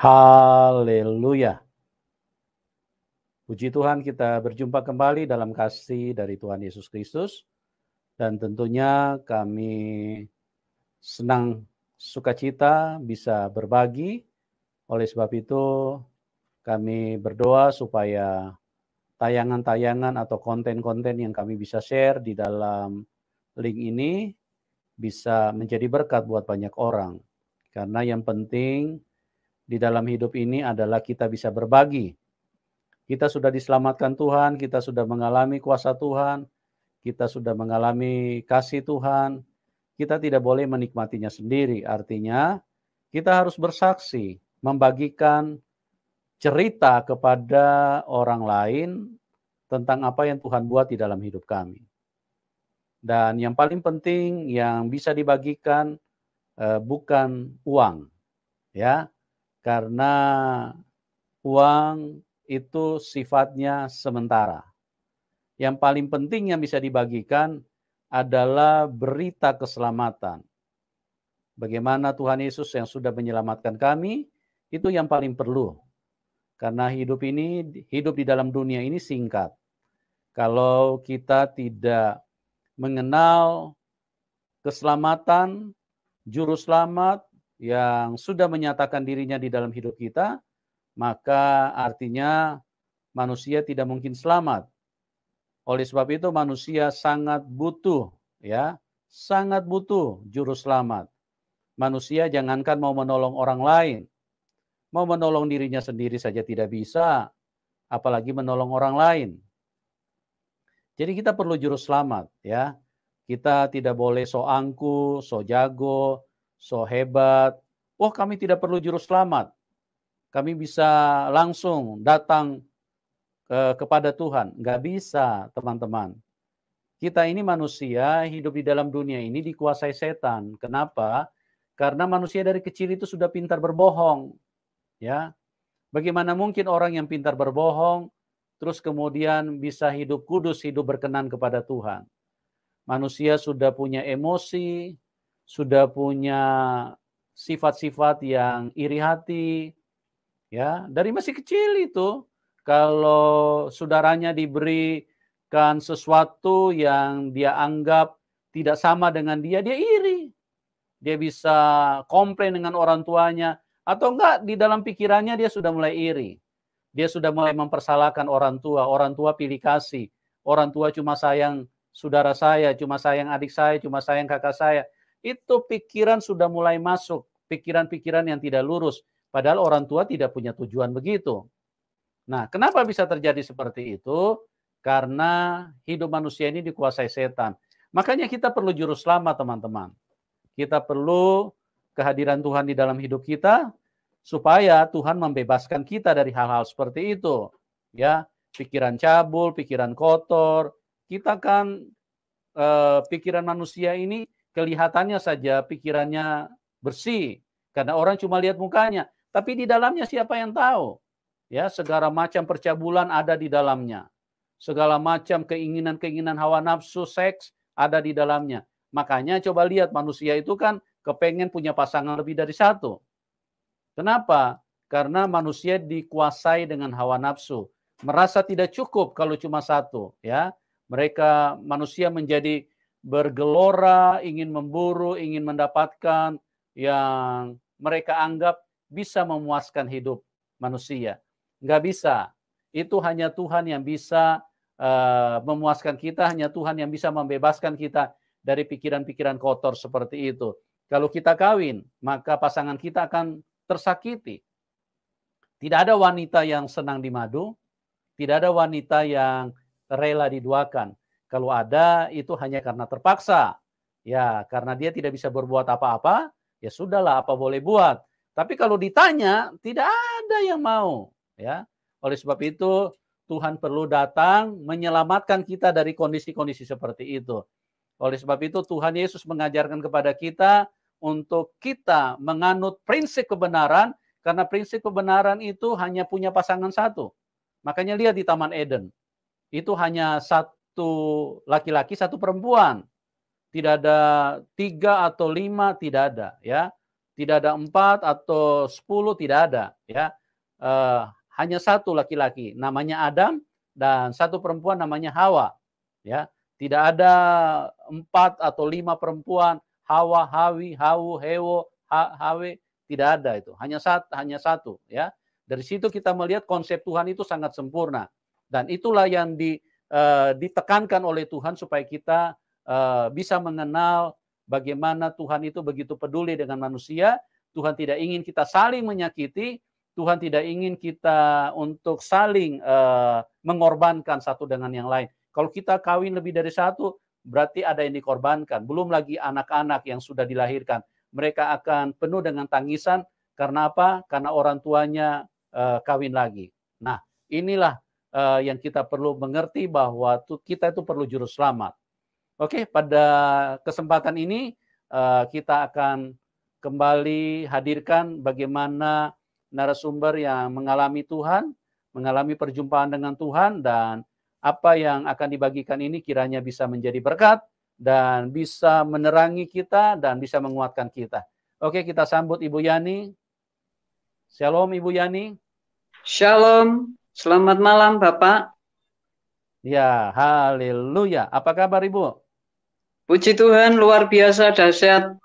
Haleluya. Puji Tuhan, kita berjumpa kembali dalam kasih dari Tuhan Yesus Kristus. Dan tentunya kami senang sukacita bisa berbagi. Oleh sebab itu kami berdoa supaya tayangan-tayangan atau konten-konten yang kami bisa share di dalam link ini bisa menjadi berkat buat banyak orang. Karena yang penting di dalam hidup ini adalah kita bisa berbagi. Kita sudah diselamatkan Tuhan, kita sudah mengalami kuasa Tuhan, kita sudah mengalami kasih Tuhan. Kita tidak boleh menikmatinya sendiri. Artinya kita harus bersaksi, membagikan cerita kepada orang lain tentang apa yang Tuhan buat di dalam hidup kami. Dan yang paling penting yang bisa dibagikan bukan uang, ya, karena uang itu sifatnya sementara. Yang paling penting yang bisa dibagikan adalah berita keselamatan. Bagaimana Tuhan Yesus yang sudah menyelamatkan kami, itu yang paling perlu. Karena hidup di dalam dunia ini singkat. Kalau kita tidak mengenal keselamatan, juru selamat yang sudah menyatakan dirinya di dalam hidup kita, maka artinya manusia tidak mungkin selamat. Oleh sebab itu manusia sangat butuh, ya, sangat butuh juru selamat. Manusia jangankan mau menolong orang lain, mau menolong dirinya sendiri saja tidak bisa, apalagi menolong orang lain. Jadi kita perlu juru selamat, ya. Kita tidak boleh so angku, so jago, so hebat. Oh, kami tidak perlu juru selamat. Kami bisa langsung datang kepada Tuhan. Nggak bisa, teman-teman. Kita ini manusia hidup di dalam dunia ini dikuasai setan. Kenapa? Karena manusia dari kecil itu sudah pintar berbohong. Ya, bagaimana mungkin orang yang pintar berbohong, terus kemudian bisa hidup kudus, hidup berkenan kepada Tuhan? Manusia sudah punya emosi, sudah punya sifat-sifat yang iri hati. Ya, dari masih kecil itu, kalau saudaranya diberikan sesuatu yang dia anggap tidak sama dengan dia iri. Dia bisa komplain dengan orang tuanya, atau enggak di dalam pikirannya dia sudah mulai iri. Dia sudah mulai mempersalahkan orang tua pilih kasih. Orang tua cuma sayang saudara saya, cuma sayang adik saya, cuma sayang kakak saya. Itu pikiran sudah mulai masuk, pikiran-pikiran yang tidak lurus. Padahal orang tua tidak punya tujuan begitu. Nah, kenapa bisa terjadi seperti itu? Karena hidup manusia ini dikuasai setan. Makanya kita perlu juru selamat, teman-teman. Kita perlu kehadiran Tuhan di dalam hidup kita, supaya Tuhan membebaskan kita dari hal-hal seperti itu. Ya, pikiran cabul, pikiran kotor. Kita kan pikiran manusia ini kelihatannya saja pikirannya bersih. Karena orang cuma lihat mukanya. Tapi di dalamnya siapa yang tahu? Ya, segala macam percabulan ada di dalamnya. Segala macam keinginan-keinginan hawa nafsu, seks ada di dalamnya. Makanya coba lihat manusia itu kan kepengen punya pasangan lebih dari satu. Kenapa? Karena manusia dikuasai dengan hawa nafsu. Merasa tidak cukup kalau cuma satu. Ya, manusia menjadi bergelora, ingin memburu, ingin mendapatkan yang mereka anggap bisa memuaskan hidup manusia. Nggak bisa. Itu hanya Tuhan yang bisa memuaskan kita, hanya Tuhan yang bisa membebaskan kita dari pikiran-pikiran kotor seperti itu. Kalau kita kawin, maka pasangan kita akan tersakiti. Tidak ada wanita yang senang dimadu, tidak ada wanita yang rela diduakan. Kalau ada, itu hanya karena terpaksa. Ya, karena dia tidak bisa berbuat apa-apa, ya sudahlah, apa boleh buat. Tapi kalau ditanya, tidak ada yang mau. Ya, oleh sebab itu Tuhan perlu datang menyelamatkan kita dari kondisi-kondisi seperti itu. Oleh sebab itu Tuhan Yesus mengajarkan kepada kita untuk kita menganut prinsip kebenaran, karena prinsip kebenaran itu hanya punya pasangan satu. Makanya lihat di Taman Eden, itu hanya satu laki-laki, satu perempuan. Tidak ada 3 atau 5, tidak ada. Ya, Tidak ada 4 atau 10, tidak ada, ya. Hanya satu laki-laki, namanya Adam, dan satu perempuan namanya Hawa, ya. Tidak ada 4 atau 5 perempuan, Hawa, Hawi, Hawu, Hewo, Hawe, tidak ada itu. Hanya satu, ya. Dari situ kita melihat konsep Tuhan itu sangat sempurna. Dan itulah yang ditekankan oleh Tuhan supaya kita bisa mengenal bagaimana Tuhan itu begitu peduli dengan manusia. Tuhan tidak ingin kita saling menyakiti, Tuhan tidak ingin kita untuk saling mengorbankan satu dengan yang lain. Kalau kita kawin lebih dari satu, berarti ada yang dikorbankan. Belum lagi anak-anak yang sudah dilahirkan. Mereka akan penuh dengan tangisan. Karena apa? Karena orang tuanya kawin lagi. Nah, inilah yang kita perlu mengerti bahwa kita itu perlu juru selamat. Oke, pada kesempatan ini kita akan kembali hadirkan bagaimana narasumber yang mengalami Tuhan, mengalami perjumpaan dengan Tuhan, dan apa yang akan dibagikan ini kiranya bisa menjadi berkat dan bisa menerangi kita dan bisa menguatkan kita. Oke, kita sambut Ibu Yani. Shalom Ibu Yani. Shalom, selamat malam Bapak. Ya, haleluya. Apa kabar Ibu? Puji Tuhan, luar biasa dahsyat.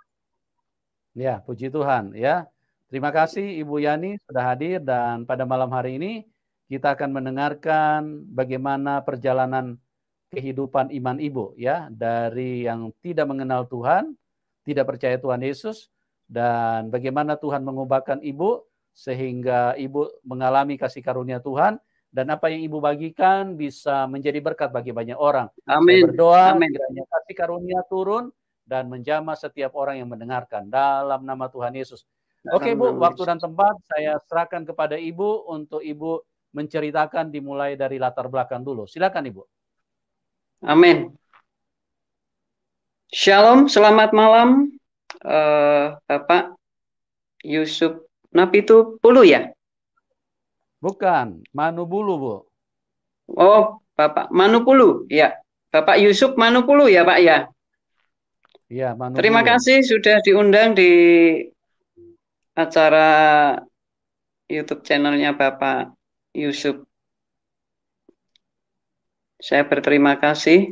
Ya, puji Tuhan ya. Terima kasih Ibu Yani sudah hadir, dan pada malam hari ini kita akan mendengarkan bagaimana perjalanan kehidupan iman Ibu ya, dari yang tidak mengenal Tuhan, tidak percaya Tuhan Yesus, dan bagaimana Tuhan mengubahkan Ibu sehingga Ibu mengalami kasih karunia Tuhan, dan apa yang Ibu bagikan bisa menjadi berkat bagi banyak orang. Amin. Saya berdoa Amin. kiranya kasih karunia turun dan menjamah setiap orang yang mendengarkan dalam nama Tuhan Yesus. Oke Bu, waktu dan tempat saya serahkan kepada Ibu untuk Ibu menceritakan dimulai dari latar belakang dulu. Silakan Ibu. Amin. Shalom, selamat malam Bapak Yusuf Napitu Pulu ya? Bukan, Manubulu Bu. Oh, Bapak Manupulu ya. Bapak Yusuf Manupulu ya Pak ya? Iya, Manubulu. Terima kasih sudah diundang di acara YouTube channelnya Bapak Yusuf. Saya berterima kasih.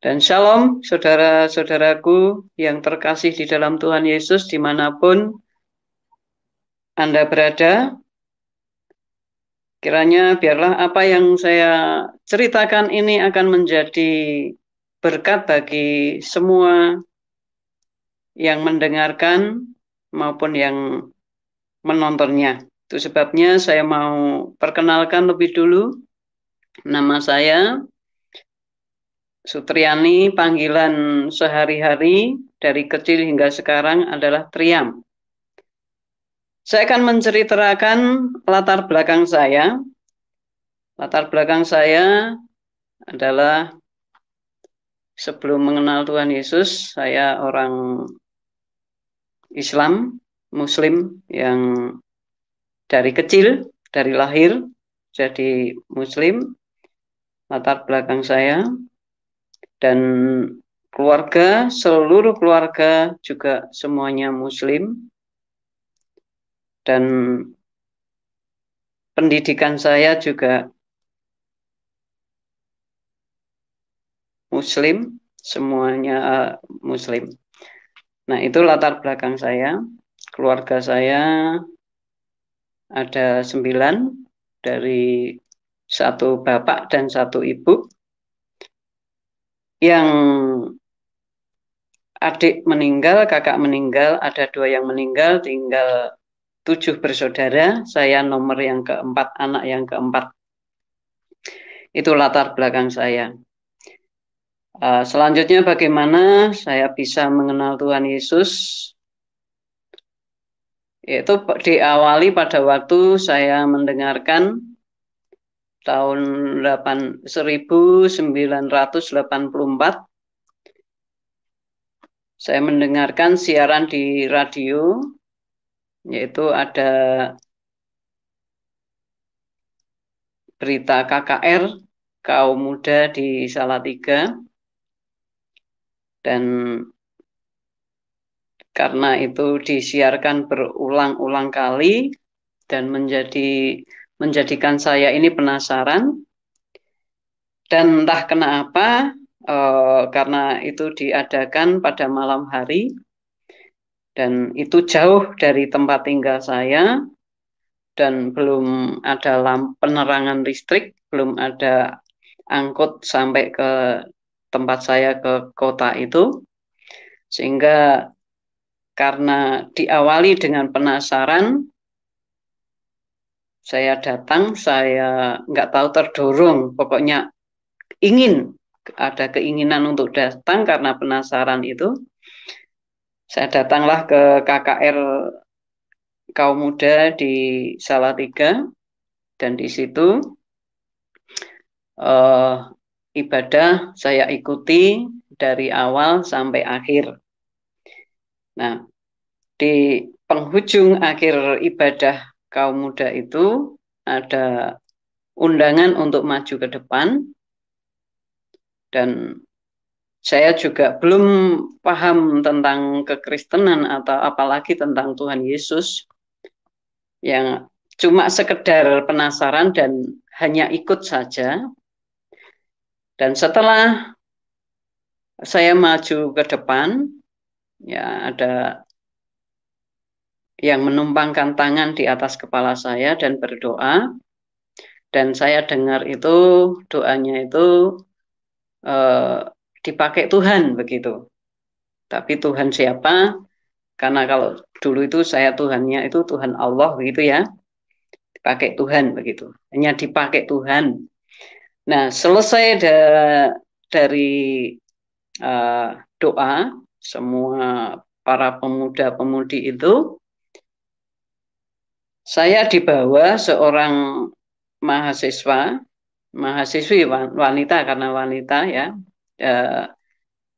Dan shalom saudara-saudaraku yang terkasih di dalam Tuhan Yesus dimanapun Anda berada. Kiranya biarlah apa yang saya ceritakan ini akan menjadi berkat bagi semua yang mendengarkan maupun yang menontonnya. Itu sebabnya saya mau perkenalkan lebih dulu. Nama saya Sutriani, panggilan sehari-hari dari kecil hingga sekarang adalah Triam. Saya akan menceritakan latar belakang saya. Latar belakang saya adalah sebelum mengenal Tuhan Yesus, saya orang Islam, Muslim yang dari kecil, dari lahir jadi Muslim. Latar belakang saya dan keluarga, seluruh keluarga juga semuanya Muslim. Dan pendidikan saya juga Muslim, semuanya Muslim. Nah, itu latar belakang saya. Keluarga saya ada 9, dari satu bapak dan satu ibu. Yang adik meninggal, kakak meninggal, ada 2 yang meninggal, tinggal 7 bersaudara. Saya nomor yang keempat, anak yang keempat. Itu latar belakang saya. Selanjutnya bagaimana saya bisa mengenal Tuhan Yesus? Itu diawali pada waktu saya mendengarkan tahun 1984. Saya mendengarkan siaran di radio, yaitu ada berita KKR, kaum muda di Salatiga. Dan karena itu disiarkan berulang-ulang kali dan menjadikan saya ini penasaran. Dan entah kenapa, karena itu diadakan pada malam hari, dan itu jauh dari tempat tinggal saya, dan belum ada penerangan listrik, belum ada angkut sampai ke tempat saya ke kota itu, sehingga karena diawali dengan penasaran, saya datang, saya nggak tahu terdorong, pokoknya ada keinginan untuk datang karena penasaran itu. Saya datanglah ke KKR kaum muda di Salatiga, dan di situ ibadah saya ikuti dari awal sampai akhir. Nah, di penghujung akhir ibadah kaum muda itu ada undangan untuk maju ke depan, dan saya juga belum paham tentang kekristenan atau apalagi tentang Tuhan Yesus, yang cuma sekedar penasaran dan hanya ikut saja. Dan setelah saya maju ke depan, ya ada yang menumpangkan tangan di atas kepala saya dan berdoa, dan saya dengar itu doanya itu dipakai Tuhan begitu. Tapi Tuhan siapa? Karena kalau dulu itu saya Tuhannya itu Tuhan Allah begitu ya. Dipakai Tuhan begitu. Hanya dipakai Tuhan. Nah, selesai dari doa semua para pemuda-pemudi itu, saya dibawa seorang mahasiswi wanita, karena wanita ya,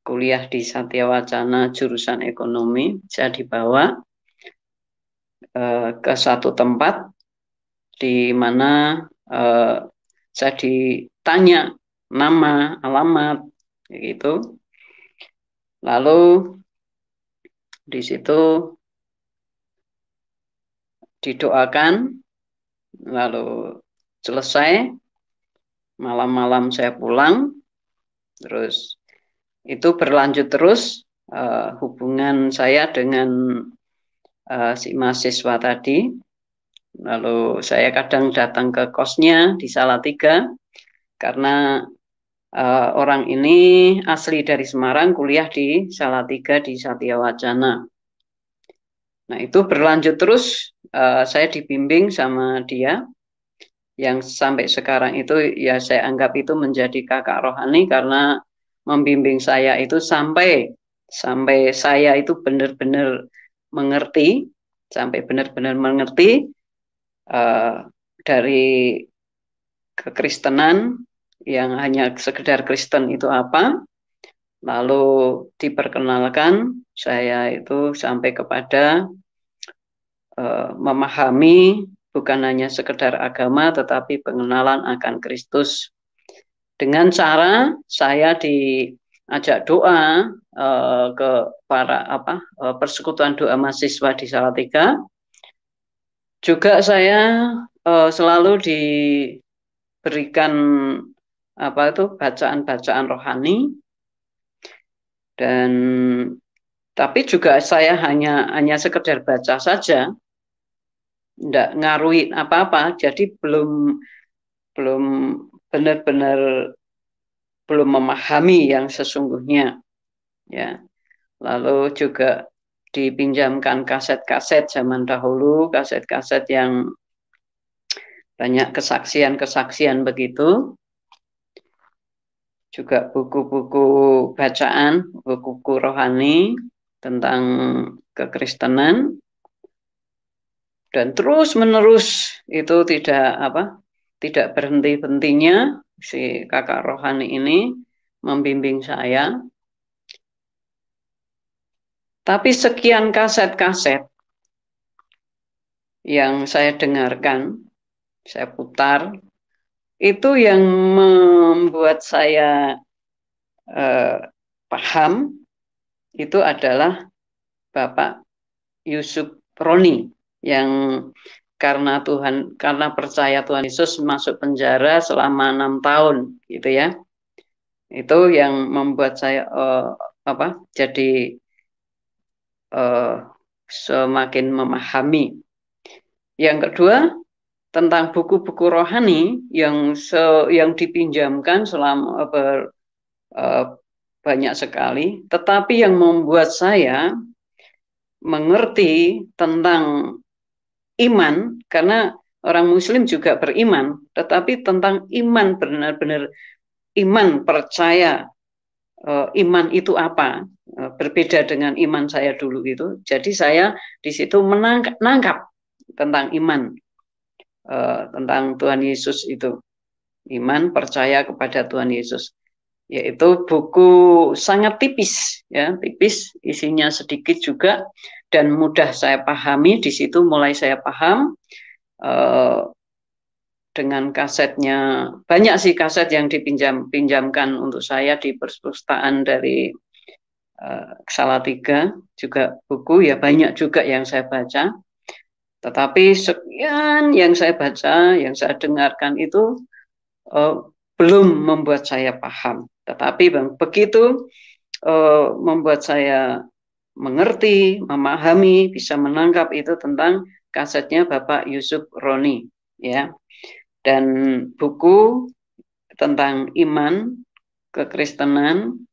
kuliah di Satya Wacana jurusan ekonomi. Saya dibawa ke satu tempat di mana saya ditanya nama, alamat, gitu. Lalu di situ didoakan, lalu selesai, malam-malam saya pulang, terus itu berlanjut terus hubungan saya dengan si mahasiswa tadi. Lalu saya kadang datang ke kosnya di Salatiga, karena orang ini asli dari Semarang, kuliah di Salatiga di Satya Wacana. Nah, itu berlanjut terus, saya dibimbing sama dia, yang sampai sekarang itu ya saya anggap itu menjadi kakak rohani, karena membimbing saya itu sampai saya itu benar-benar mengerti, sampai benar-benar mengerti dari kekristenan, yang hanya sekedar Kristen itu apa, lalu diperkenalkan saya itu sampai kepada memahami bukan hanya sekedar agama, tetapi pengenalan akan Kristus. Dengan cara saya diajak doa ke para persekutuan doa mahasiswa di Salatiga. Juga saya selalu diberikan bacaan-bacaan rohani, dan tapi juga saya hanya sekedar baca saja, tidak ngaruhin apa-apa, jadi belum benar-benar belum memahami yang sesungguhnya, ya. Lalu juga dipinjamkan kaset-kaset zaman dahulu, kaset-kaset yang banyak kesaksian-kesaksian begitu. Juga buku-buku bacaan, buku-buku rohani tentang kekristenan. Dan terus-menerus itu tidak berhenti-hentinya si kakak rohani ini membimbing saya. Tapi sekian kaset-kaset yang saya dengarkan, saya putar, itu yang membuat saya paham itu adalah Bapak Yusuf Roni yang karena percaya Tuhan Yesus masuk penjara selama 6 tahun gitu ya. Itu yang membuat saya jadi semakin memahami. Yang kedua, tentang buku-buku rohani yang dipinjamkan selama banyak sekali, tetapi yang membuat saya mengerti tentang iman, karena orang Muslim juga beriman, tetapi tentang iman, benar-benar iman, percaya iman itu apa, berbeda dengan iman saya dulu itu. Jadi saya di situ menangkap tentang iman, tentang Tuhan Yesus itu, iman percaya kepada Tuhan Yesus. Yaitu buku sangat tipis, ya, tipis, isinya sedikit juga dan mudah saya pahami. Di situ mulai saya paham. Dengan kasetnya, banyak sih kaset yang dipinjamkan untuk saya di perpustakaan dari Salatiga, juga buku ya banyak juga yang saya baca. Tetapi sekian yang saya baca, yang saya dengarkan itu belum membuat saya paham. Tetapi begitu membuat saya mengerti, memahami, bisa menangkap itu tentang kasetnya Bapak Yusuf Roni, ya. Dan buku tentang iman, kekristenan,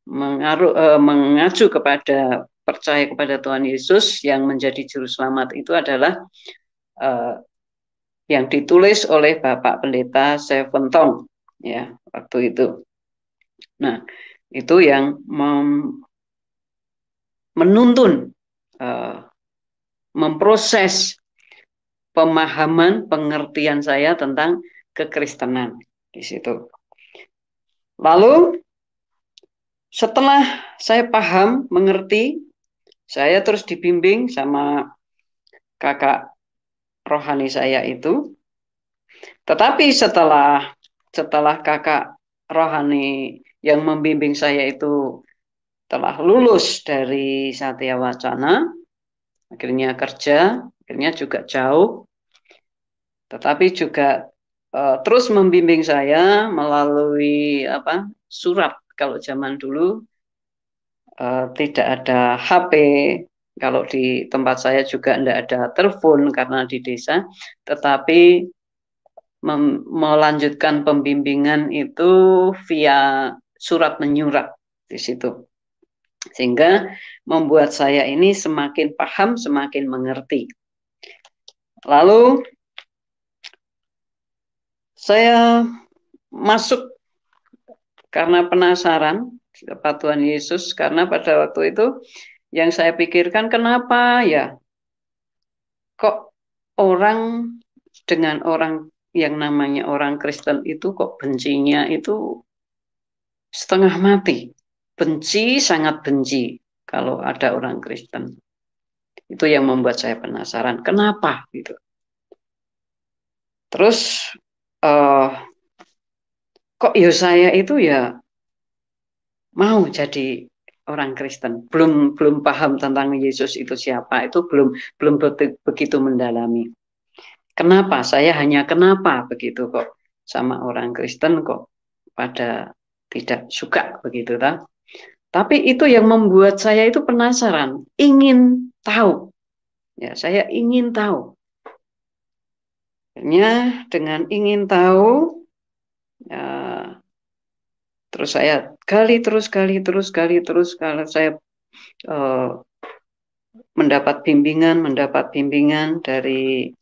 mengacu kepada percaya kepada Tuhan Yesus yang menjadi juru selamat itu adalah yang ditulis oleh Bapak Pendeta Seventong, ya, waktu itu. Nah, itu yang menuntun, memproses pemahaman, pengertian saya tentang kekristenan di situ. Lalu setelah saya paham, mengerti, saya terus dibimbing sama kakak rohani saya itu. Tetapi setelah kakak rohani yang membimbing saya itu telah lulus dari Satya Wacana, akhirnya kerja, akhirnya juga jauh, tetapi juga terus membimbing saya melalui surat. Kalau zaman dulu tidak ada HP, kalau di tempat saya juga tidak ada telepon karena di desa, tetapi melanjutkan pembimbingan itu via surat menyurat di situ. Sehingga membuat saya ini semakin paham, semakin mengerti. Lalu saya masuk karena penasaran kepada Tuhan Yesus, karena pada waktu itu yang saya pikirkan, kenapa ya kok orang dengan orang yang namanya orang Kristen itu kok bencinya itu setengah mati. Benci, sangat benci kalau ada orang Kristen. Itu yang membuat saya penasaran, kenapa gitu. Terus kok ya saya itu ya mau jadi orang Kristen, belum paham tentang Yesus itu siapa, itu belum begitu mendalami. Kenapa saya hanya kenapa begitu kok sama orang Kristen kok pada tidak suka begitu tak? Tapi itu yang membuat saya itu penasaran, ingin tahu. Ya, saya ingin tahu. Akhirnya dengan ingin tahu, ya, terus saya gali terus kalau saya mendapat bimbingan dari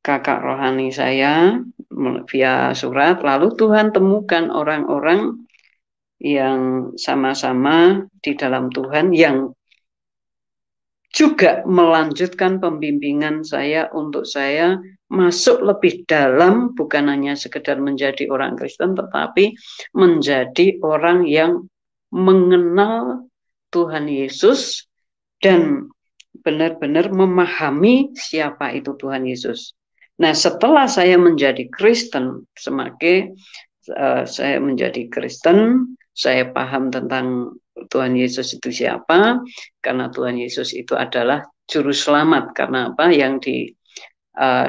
kakak rohani saya via surat. Lalu Tuhan temukan orang-orang yang sama-sama di dalam Tuhan yang juga melanjutkan pembimbingan saya untuk saya masuk lebih dalam, bukan hanya sekedar menjadi orang Kristen, tetapi menjadi orang yang mengenal Tuhan Yesus dan benar-benar memahami siapa itu Tuhan Yesus. Nah, setelah saya menjadi Kristen, semakin saya menjadi Kristen, saya paham tentang Tuhan Yesus itu siapa? Karena Tuhan Yesus itu adalah juru selamat. Karena apa? Yang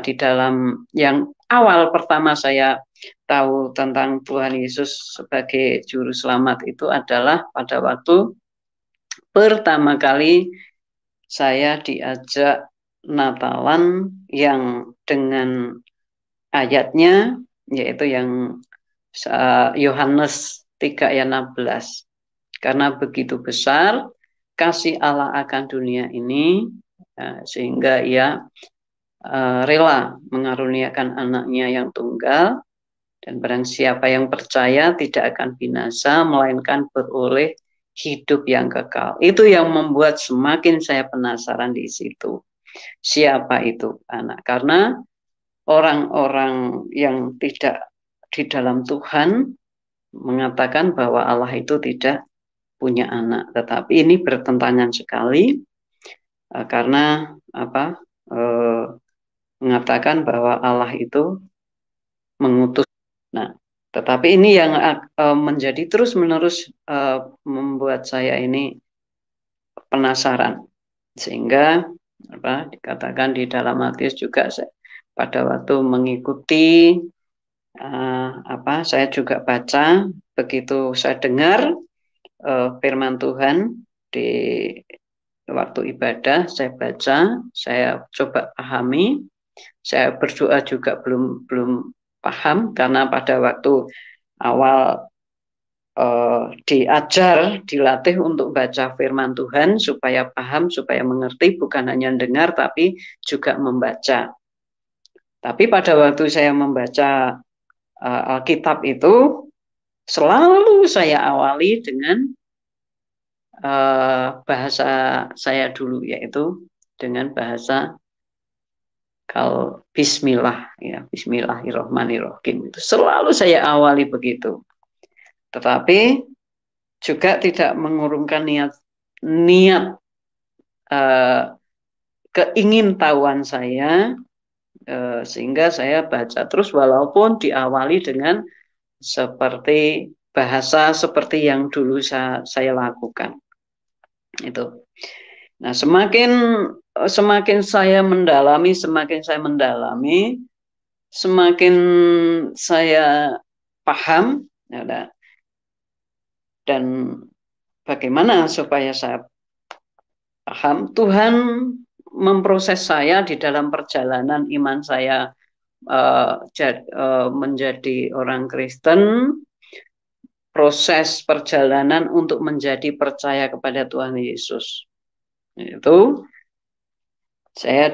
di dalam yang awal pertama saya tahu tentang Tuhan Yesus sebagai juru selamat itu adalah pada waktu pertama kali saya diajak Natalan yang dengan ayatnya yaitu yang Yohanes 3 ayat 16. Karena begitu besar kasih Allah akan dunia ini sehingga ia rela mengaruniakan anaknya yang tunggal, dan barang siapa yang percaya tidak akan binasa melainkan beroleh hidup yang kekal. Itu yang membuat semakin saya penasaran di situ. Siapa itu anak? Karena orang-orang yang tidak di dalam Tuhan mengatakan bahwa Allah itu tidak punya anak. Tetapi ini bertentangan sekali karena apa? Mengatakan bahwa Allah itu mengutus. Nah, tetapi ini yang menjadi terus-menerus membuat saya ini penasaran, sehingga apa dikatakan di dalam Matius juga pada waktu mengikuti saya juga baca, begitu saya dengar firman Tuhan di waktu ibadah, saya baca, saya coba pahami, saya berdoa juga belum paham karena pada waktu awal dilatih untuk baca firman Tuhan supaya paham, supaya mengerti, bukan hanya dengar tapi juga membaca. Tapi pada waktu saya membaca Alkitab itu selalu saya awali dengan bahasa saya dulu, yaitu dengan bahasa Bismillah, ya, Bismillahirrahmanirrahim. Itu selalu saya awali begitu. Tetapi juga tidak mengurungkan niat keingintahuan saya, sehingga saya baca terus walaupun diawali dengan seperti bahasa seperti yang dulu saya lakukan. Itu. Nah, semakin saya mendalami, semakin saya paham, ya, dan bagaimana supaya saya paham, Tuhan memproses saya di dalam perjalanan iman saya menjadi orang Kristen, proses perjalanan untuk menjadi percaya kepada Tuhan Yesus. Itu saya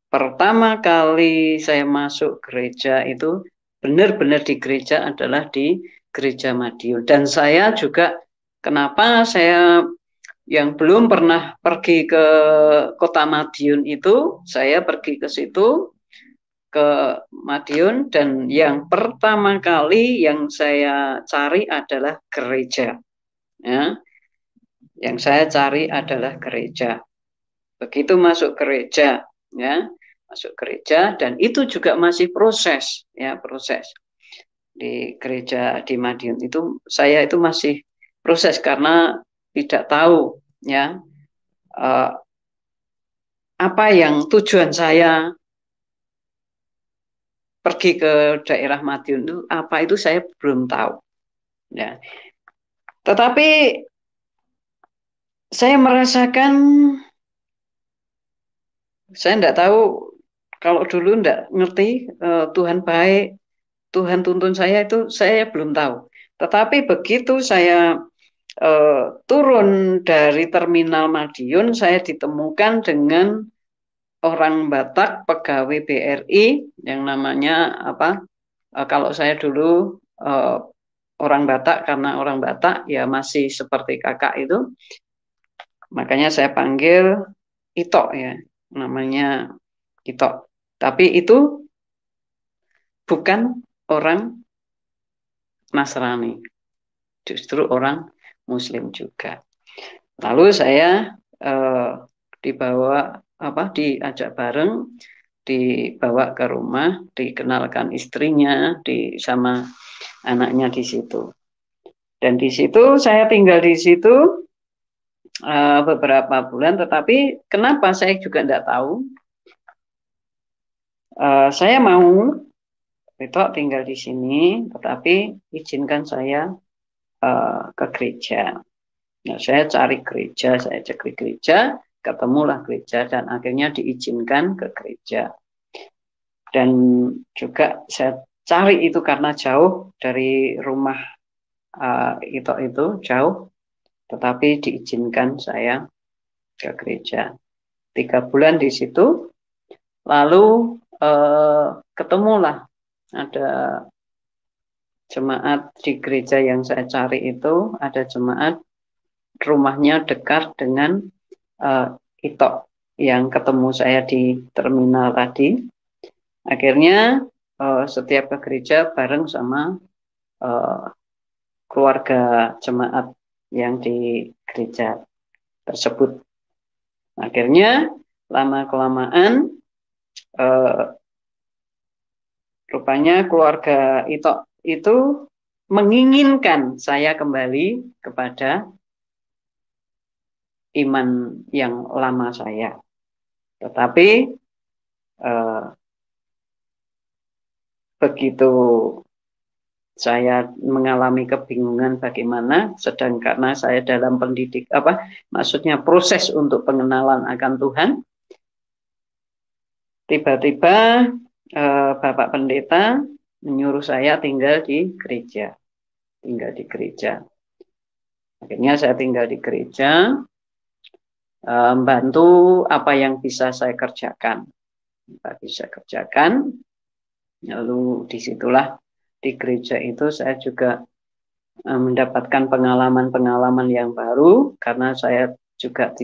pertama kali saya masuk gereja itu benar-benar di gereja adalah di Gereja Madiun. Dan saya juga, kenapa saya yang belum pernah pergi ke Kota Madiun itu, saya pergi ke situ, ke Madiun, dan yang pertama kali yang saya cari adalah gereja. Ya. Yang saya cari adalah gereja. Begitu masuk gereja, ya, masuk gereja, dan itu juga masih proses, ya, proses di gereja di Madiun itu saya itu masih proses karena tidak tahu, ya, apa yang tujuan saya pergi ke daerah Madiun itu apa, itu saya belum tahu, ya. Tetapi saya merasakan, saya tidak tahu, kalau dulu tidak ngerti Tuhan baik, Tuhan tuntun saya, itu saya belum tahu. Tetapi begitu saya turun dari terminal Madiun, saya ditemukan dengan orang Batak, pegawai BRI yang namanya kalau saya dulu orang Batak, karena orang Batak ya masih seperti kakak itu, makanya saya panggil Ito, ya, namanya Ito. Tapi itu bukan orang Nasrani, justru orang Muslim juga. Lalu saya diajak bareng, dibawa ke rumah, dikenalkan istrinya sama anaknya di situ. Dan di situ saya tinggal di situ beberapa bulan, tetapi kenapa saya juga tidak tahu. Saya mau itu tinggal di sini, tetapi izinkan saya ke gereja. Nah, saya cari gereja, saya cek di gereja, ketemulah gereja, dan akhirnya diizinkan ke gereja. Dan juga saya cari itu karena jauh dari rumah itu jauh, tetapi diizinkan saya ke gereja. 3 bulan di situ, lalu ketemulah ada jemaat di gereja yang saya cari itu, ada jemaat rumahnya dekat dengan Ito yang ketemu saya di terminal tadi. Akhirnya setiap ke gereja bareng sama keluarga jemaat yang di gereja tersebut. Akhirnya lama-kelamaan rupanya keluarga itu menginginkan saya kembali kepada iman yang lama saya. Tetapi begitu saya mengalami kebingungan bagaimana, sedang karena saya dalam maksudnya proses untuk pengenalan akan Tuhan, tiba-tiba Bapak Pendeta menyuruh saya tinggal di gereja. Akhirnya saya tinggal di gereja, membantu apa yang bisa saya kerjakan. Lalu disitulah di gereja itu saya juga mendapatkan pengalaman-pengalaman yang baru, karena saya juga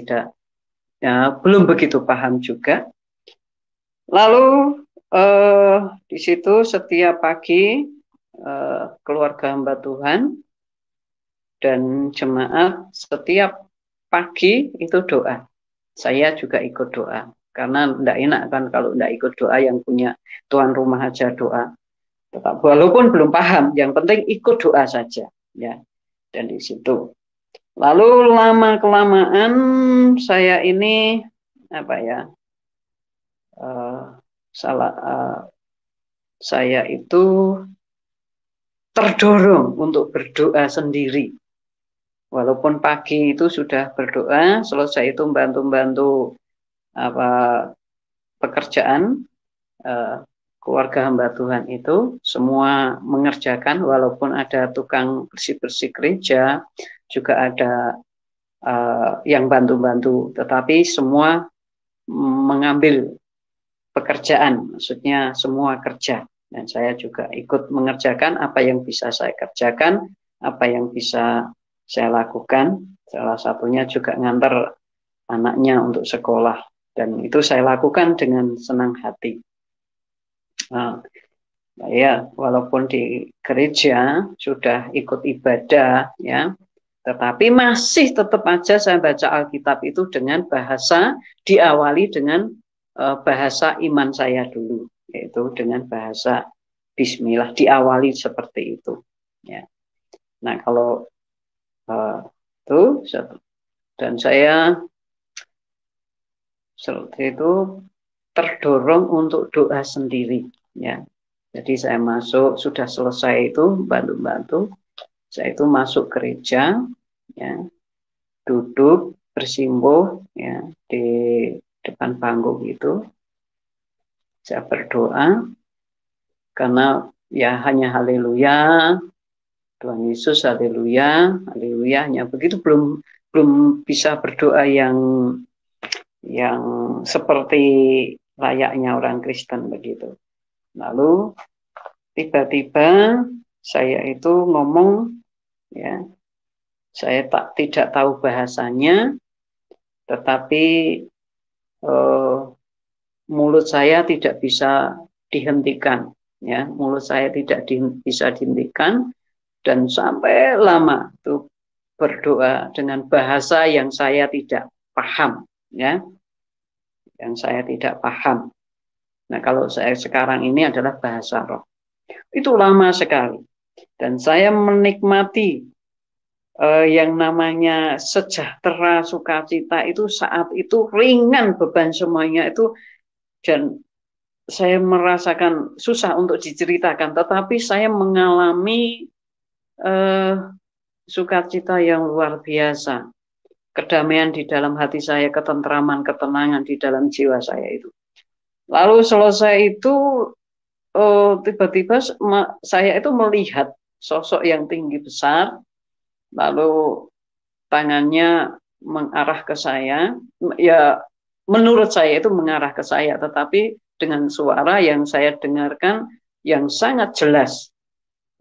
belum begitu paham juga. Lalu di situ setiap pagi keluarga hamba Tuhan dan jemaat setiap pagi itu doa. Saya juga ikut doa, karena tidak enak kan kalau tidak ikut doa, yang punya tuan rumah aja doa. Tetap walaupun belum paham, yang penting ikut doa saja, ya. Dan di situ, lalu lama kelamaan saya ini saya itu terdorong untuk berdoa sendiri. Walaupun pagi itu sudah berdoa, selesai itu bantu-bantu pekerjaan keluarga hamba Tuhan itu semua mengerjakan, walaupun ada tukang bersih-bersih gereja, juga ada yang bantu-bantu, tetapi semua mengambil pekerjaan, maksudnya semua kerja. Dan saya juga ikut mengerjakan apa yang bisa saya kerjakan, apa yang bisa saya lakukan. Salah satunya juga ngantar anaknya untuk sekolah, dan itu saya lakukan dengan senang hati. Ya, walaupun di gereja sudah ikut ibadah, ya, tetapi masih tetap aja saya baca Alkitab itu dengan bahasa, diawali dengan bahasa iman saya dulu, yaitu dengan bahasa Bismillah, diawali seperti itu. Ya. Nah, kalau itu, dan saya seperti itu terdorong untuk doa sendiri, ya. Jadi saya masuk, sudah selesai itu bantu-bantu, saya itu masuk gereja, ya, duduk bersimpuh, ya, di depan panggung itu, saya berdoa, karena ya hanya haleluya, Tuhan Yesus, haleluya, haleluya, hanya begitu, belum bisa berdoa yang seperti layaknya orang Kristen begitu. Lalu tiba-tiba saya itu ngomong, ya, saya tidak tahu bahasanya, tetapi mulut saya tidak bisa dihentikan, ya, mulut saya tidak bisa dihentikan, dan sampai lama itu berdoa dengan bahasa yang saya tidak paham, ya, yang saya tidak paham. Nah, kalau saya sekarang ini adalah bahasa roh. Itu lama sekali. Dan saya menikmati yang namanya sejahtera, sukacita itu saat itu ringan beban semuanya itu, dan saya merasakan susah untuk diceritakan, tetapi saya mengalami sukacita yang luar biasa, kedamaian di dalam hati saya, ketentraman, ketenangan di dalam jiwa saya itu. Lalu selesai itu tiba-tiba saya itu melihat sosok yang tinggi besar, lalu tangannya mengarah ke saya, ya menurut saya itu mengarah ke saya, tetapi dengan suara yang saya dengarkan yang sangat jelas,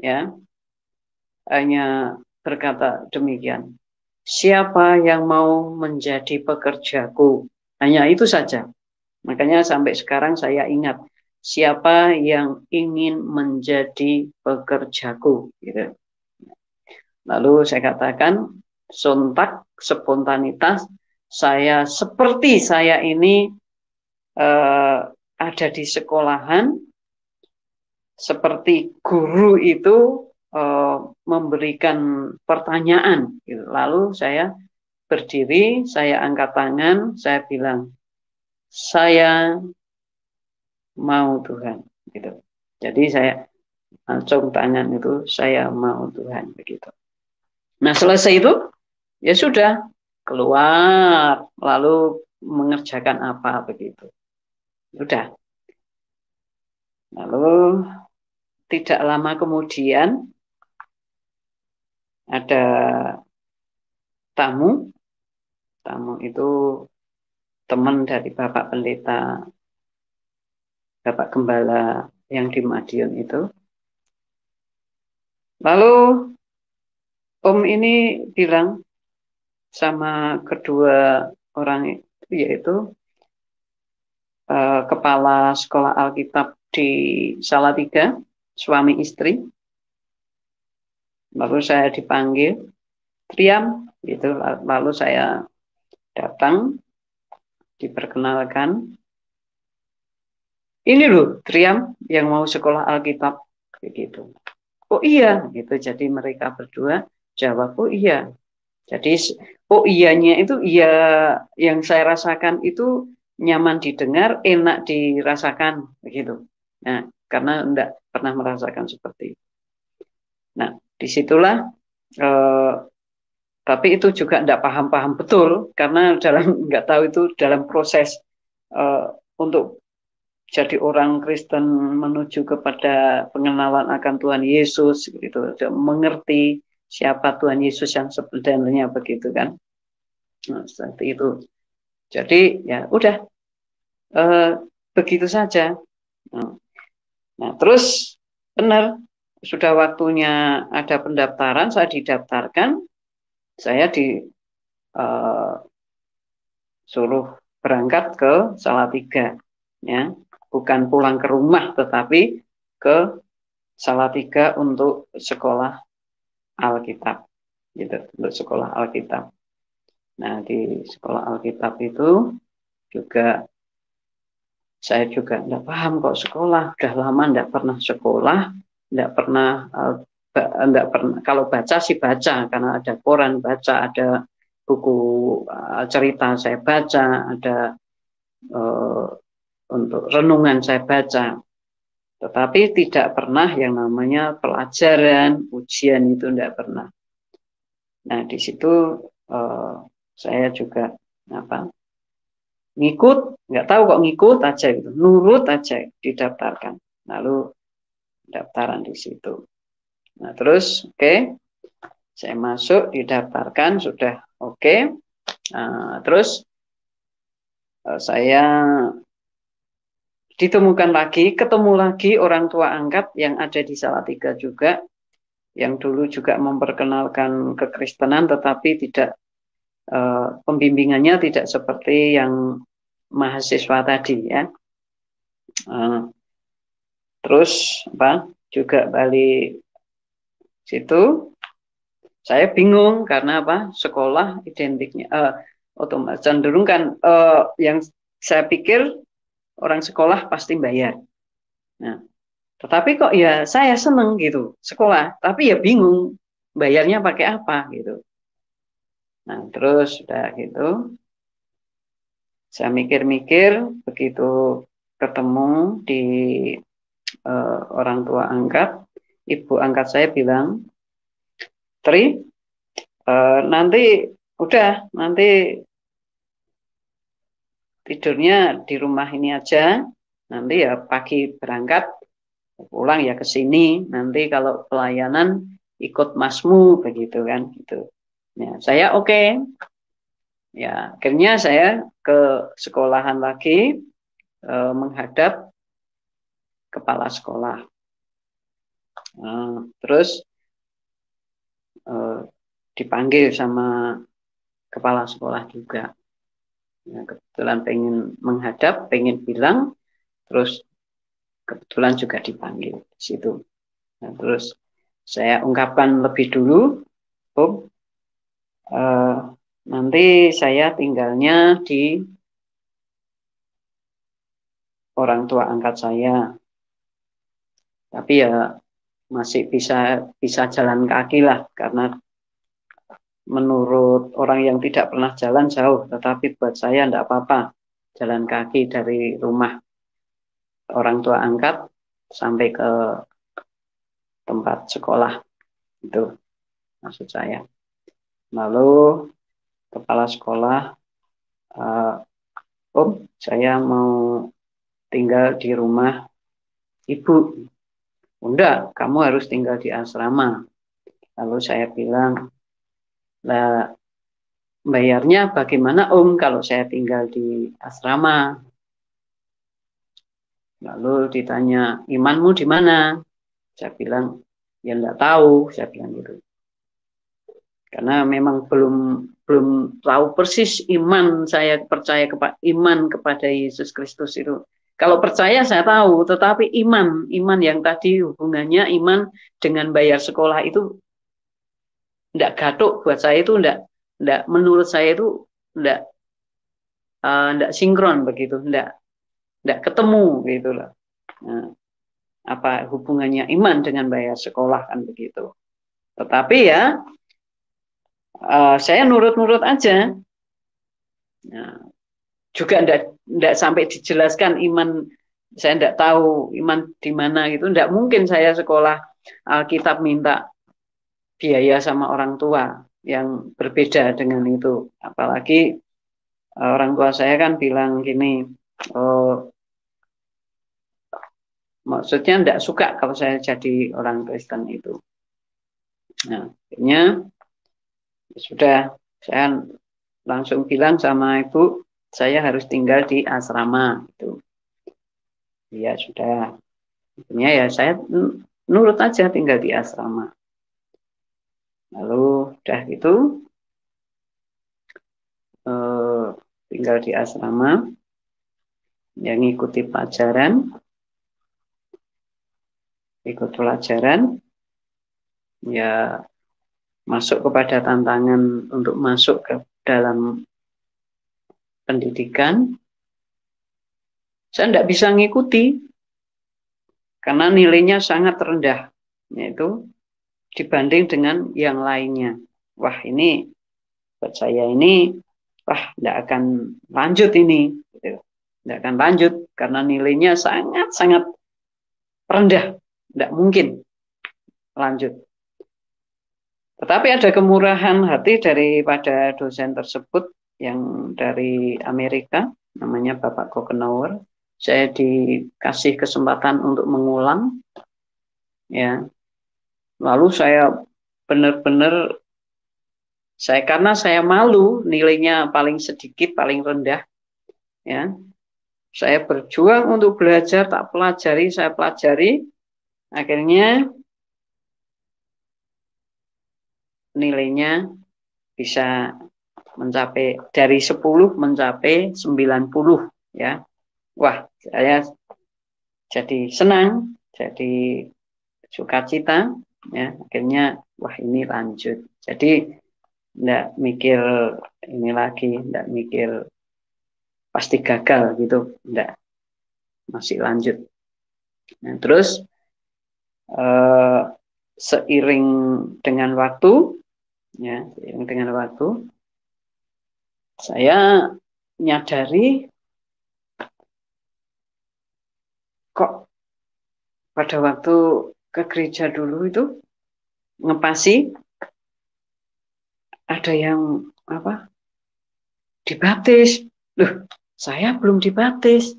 ya, hanya berkata demikian, siapa yang mau menjadi pekerjaku, hanya itu saja. Makanya sampai sekarang saya ingat, siapa yang ingin menjadi pekerjaku, gitu. Lalu saya katakan, sontak, spontanitas, seperti saya ini ada di sekolahan, seperti guru itu memberikan pertanyaan, gitu. Lalu saya berdiri, saya angkat tangan, saya bilang, saya mau Tuhan, gitu. Jadi saya acung tangan itu, saya mau Tuhan, begitu. Nah selesai itu, ya sudah, keluar, lalu mengerjakan apa, begitu. Sudah. Lalu tidak lama kemudian ada tamu itu teman dari Bapak Pendeta, Bapak Gembala yang di Madiun itu. Lalu Om ini bilang sama kedua orang itu, yaitu kepala sekolah Alkitab di Salatiga, suami istri. Lalu saya dipanggil, Triam, gitu. Lalu saya datang, diperkenalkan. Ini loh, Triam yang mau sekolah Alkitab, begitu. Oh iya, gitu. Jadi mereka berdua jawab, oh iya. Jadi, oh iyanya itu iya, yang saya rasakan itu nyaman didengar, enak dirasakan, begitu. Nah, karena enggak pernah merasakan seperti itu. Nah, disitulah, tapi itu juga enggak paham-paham betul, karena enggak tahu itu dalam proses untuk jadi orang Kristen menuju kepada pengenalan akan Tuhan Yesus, gitu, mengerti siapa Tuhan Yesus yang sebenarnya, begitu kan. Nah, seperti itu. Jadi ya udah begitu saja. Nah terus benar, sudah waktunya ada pendaftaran, saya didaftarkan, saya disuruh berangkat ke Salatiga, ya, bukan pulang ke rumah, tetapi ke Salatiga untuk sekolah Alkitab, gitu, untuk sekolah Alkitab. Nah di sekolah Alkitab itu juga saya juga tidak paham kok sekolah, udah lama tidak pernah sekolah, tidak pernah kalau baca sih baca karena ada koran baca, ada buku cerita saya baca, ada untuk renungan saya baca, tetapi tidak pernah yang namanya pelajaran, ujian itu tidak pernah. Nah di situ saya juga ngikut, nggak tahu kok ngikut aja gitu, nurut aja, didaftarkan, lalu daftaran di situ. Nah terus saya masuk, didaftarkan, sudah oke. Nah, terus saya ditemukan lagi, ketemu lagi orang tua angkat yang ada di Salatiga juga, yang dulu juga memperkenalkan kekristenan, tetapi tidak pembimbingannya tidak seperti yang mahasiswa tadi, ya. Terus juga balik situ, saya bingung karena sekolah identiknya otomatis cenderung kan, yang saya pikir orang sekolah pasti bayar. Nah Tetapi kok ya saya seneng gitu sekolah, tapi ya bingung bayarnya pakai apa gitu. Nah terus udah gitu, saya mikir-mikir, begitu ketemu di orang tua angkat, ibu angkat saya bilang, Tri, nanti udah, nanti tidurnya di rumah ini aja, nanti ya pagi berangkat, pulang ya ke sini, nanti kalau pelayanan ikut masmu, begitu kan, gitu. Ya, saya oke. Ya, akhirnya saya ke sekolahan lagi, menghadap kepala sekolah. Terus dipanggil sama kepala sekolah juga. Ya, kebetulan pengen menghadap, pengen bilang, terus kebetulan juga dipanggil di situ. Nah, terus saya ungkapkan lebih dulu, Om, nanti saya tinggalnya di orang tua angkat saya, tapi ya masih bisa jalan kaki lah, karena menurut orang yang tidak pernah jalan jauh, tetapi buat saya tidak apa-apa jalan kaki dari rumah orang tua angkat sampai ke tempat sekolah, itu maksud saya. Lalu kepala sekolah, Om, saya mau tinggal di rumah ibu. Enggak, kamu harus tinggal di asrama. Lalu saya bilang, lah bayarnya bagaimana Om kalau saya tinggal di asrama? Lalu ditanya, imanmu di mana? Saya bilang, ya enggak tahu, saya bilang gitu. Karena memang belum tahu persis iman saya percaya iman kepada Yesus Kristus itu. Kalau percaya saya tahu, tetapi iman yang tadi hubungannya iman dengan bayar sekolah itu enggak gatuk buat saya, itu enggak menurut saya itu enggak sinkron begitu, enggak ketemu gitu loh. Nah, apa hubungannya iman dengan bayar sekolah kan begitu. Tetapi ya saya nurut-nurut aja. Nah, juga enggak sampai dijelaskan iman, saya enggak tahu iman di mana gitu. Enggak mungkin saya sekolah Alkitab minta biaya sama orang tua yang berbeda dengan itu. Apalagi orang tua saya kan bilang gini, oh, maksudnya enggak suka kalau saya jadi orang Kristen itu. Nah, akhirnya sudah saya langsung bilang sama ibu, saya harus tinggal di asrama itu. Ya sudah, akhirnya ya saya nurut aja tinggal di asrama. Lalu udah gitu tinggal di asrama, yang ikuti pelajaran, ikut pelajaran, ya masuk kepada tantangan untuk masuk ke dalam pendidikan. Saya tidak bisa ngikuti karena nilainya sangat rendah, yaitu dibanding dengan yang lainnya. Wah ini buat saya ini, wah tidak akan lanjut ini, tidak akan lanjut karena nilainya sangat-sangat rendah, tidak mungkin lanjut. Tetapi ada kemurahan hati daripada dosen tersebut yang dari Amerika, namanya Bapak Kokenauer. Saya dikasih kesempatan untuk mengulang, ya. Lalu saya benar-benar karena saya malu nilainya paling sedikit, paling rendah, ya. Saya berjuang untuk belajar, tak pelajari, saya pelajari, akhirnya nilainya bisa mencapai dari 10 mencapai 90, ya. Wah, saya jadi senang, jadi sukacita, ya. Akhirnya wah ini lanjut. Jadi enggak mikir ini lagi, enggak mikir pasti gagal gitu, enggak, masih lanjut. Nah, terus seiring dengan waktu, ya, seiring dengan waktu, saya nyadari kok pada waktu ke gereja dulu itu ngepasi ada yang apa dibaptis, loh saya belum dibaptis,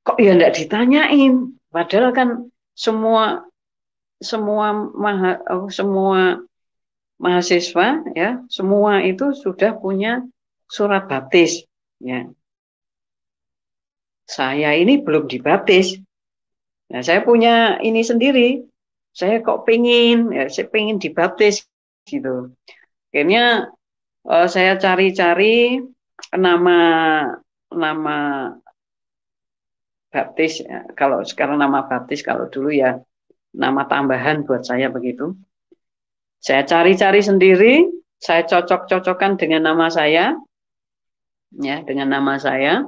kok ya enggak ditanyain, padahal kan semua mahasiswa ya semua itu sudah punya surat baptis, ya. Saya ini belum dibaptis. Nah, saya punya ini sendiri. Saya kok saya pengen dibaptis gitu. Akhirnya saya cari-cari nama nama baptis. Ya. Kalau sekarang nama baptis, kalau dulu ya nama tambahan buat saya begitu. Saya cari-cari sendiri. Saya cocok-cocokkan dengan nama saya, ya, dengan nama saya.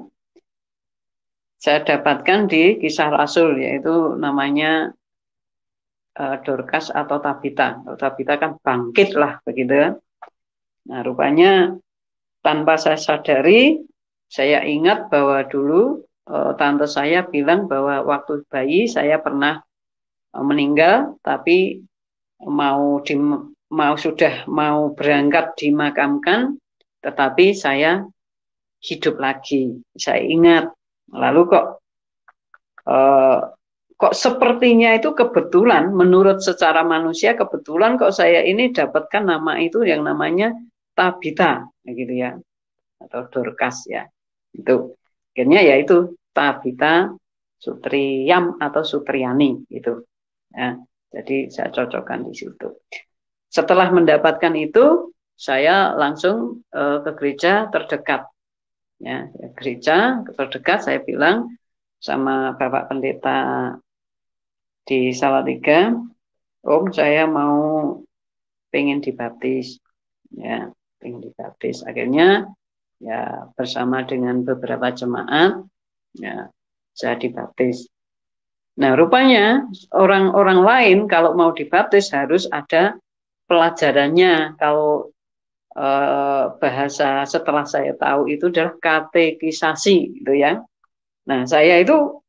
Saya dapatkan di Kisah Rasul, yaitu namanya Dorcas atau Tabita. Tabita kan bangkit lah begitu. Nah, rupanya tanpa saya sadari, saya ingat bahwa dulu tante saya bilang bahwa waktu bayi saya pernah meninggal, tapi sudah mau berangkat dimakamkan, tetapi saya hidup lagi. Saya ingat. Lalu kok sepertinya itu kebetulan, menurut secara manusia kebetulan kok saya ini dapatkan nama itu yang namanya Tabita, gitu ya, atau Dorcas ya. Itu akhirnya ya itu Tabita Sutriyam atau Sutriyani gitu. Ya, jadi saya cocokkan di situ. Setelah mendapatkan itu, saya langsung ke gereja terdekat. Ya, gereja terdekat saya bilang sama Bapak Pendeta di Salatiga, Om saya mau pengen dibaptis, ya, pengen dibaptis. Akhirnya ya bersama dengan beberapa jemaat, ya saya dibaptis. Nah rupanya orang-orang lain kalau mau dibaptis harus ada pelajarannya. Kalau bahasa setelah saya tahu itu adalah katekisasi gitu ya. Nah, saya itu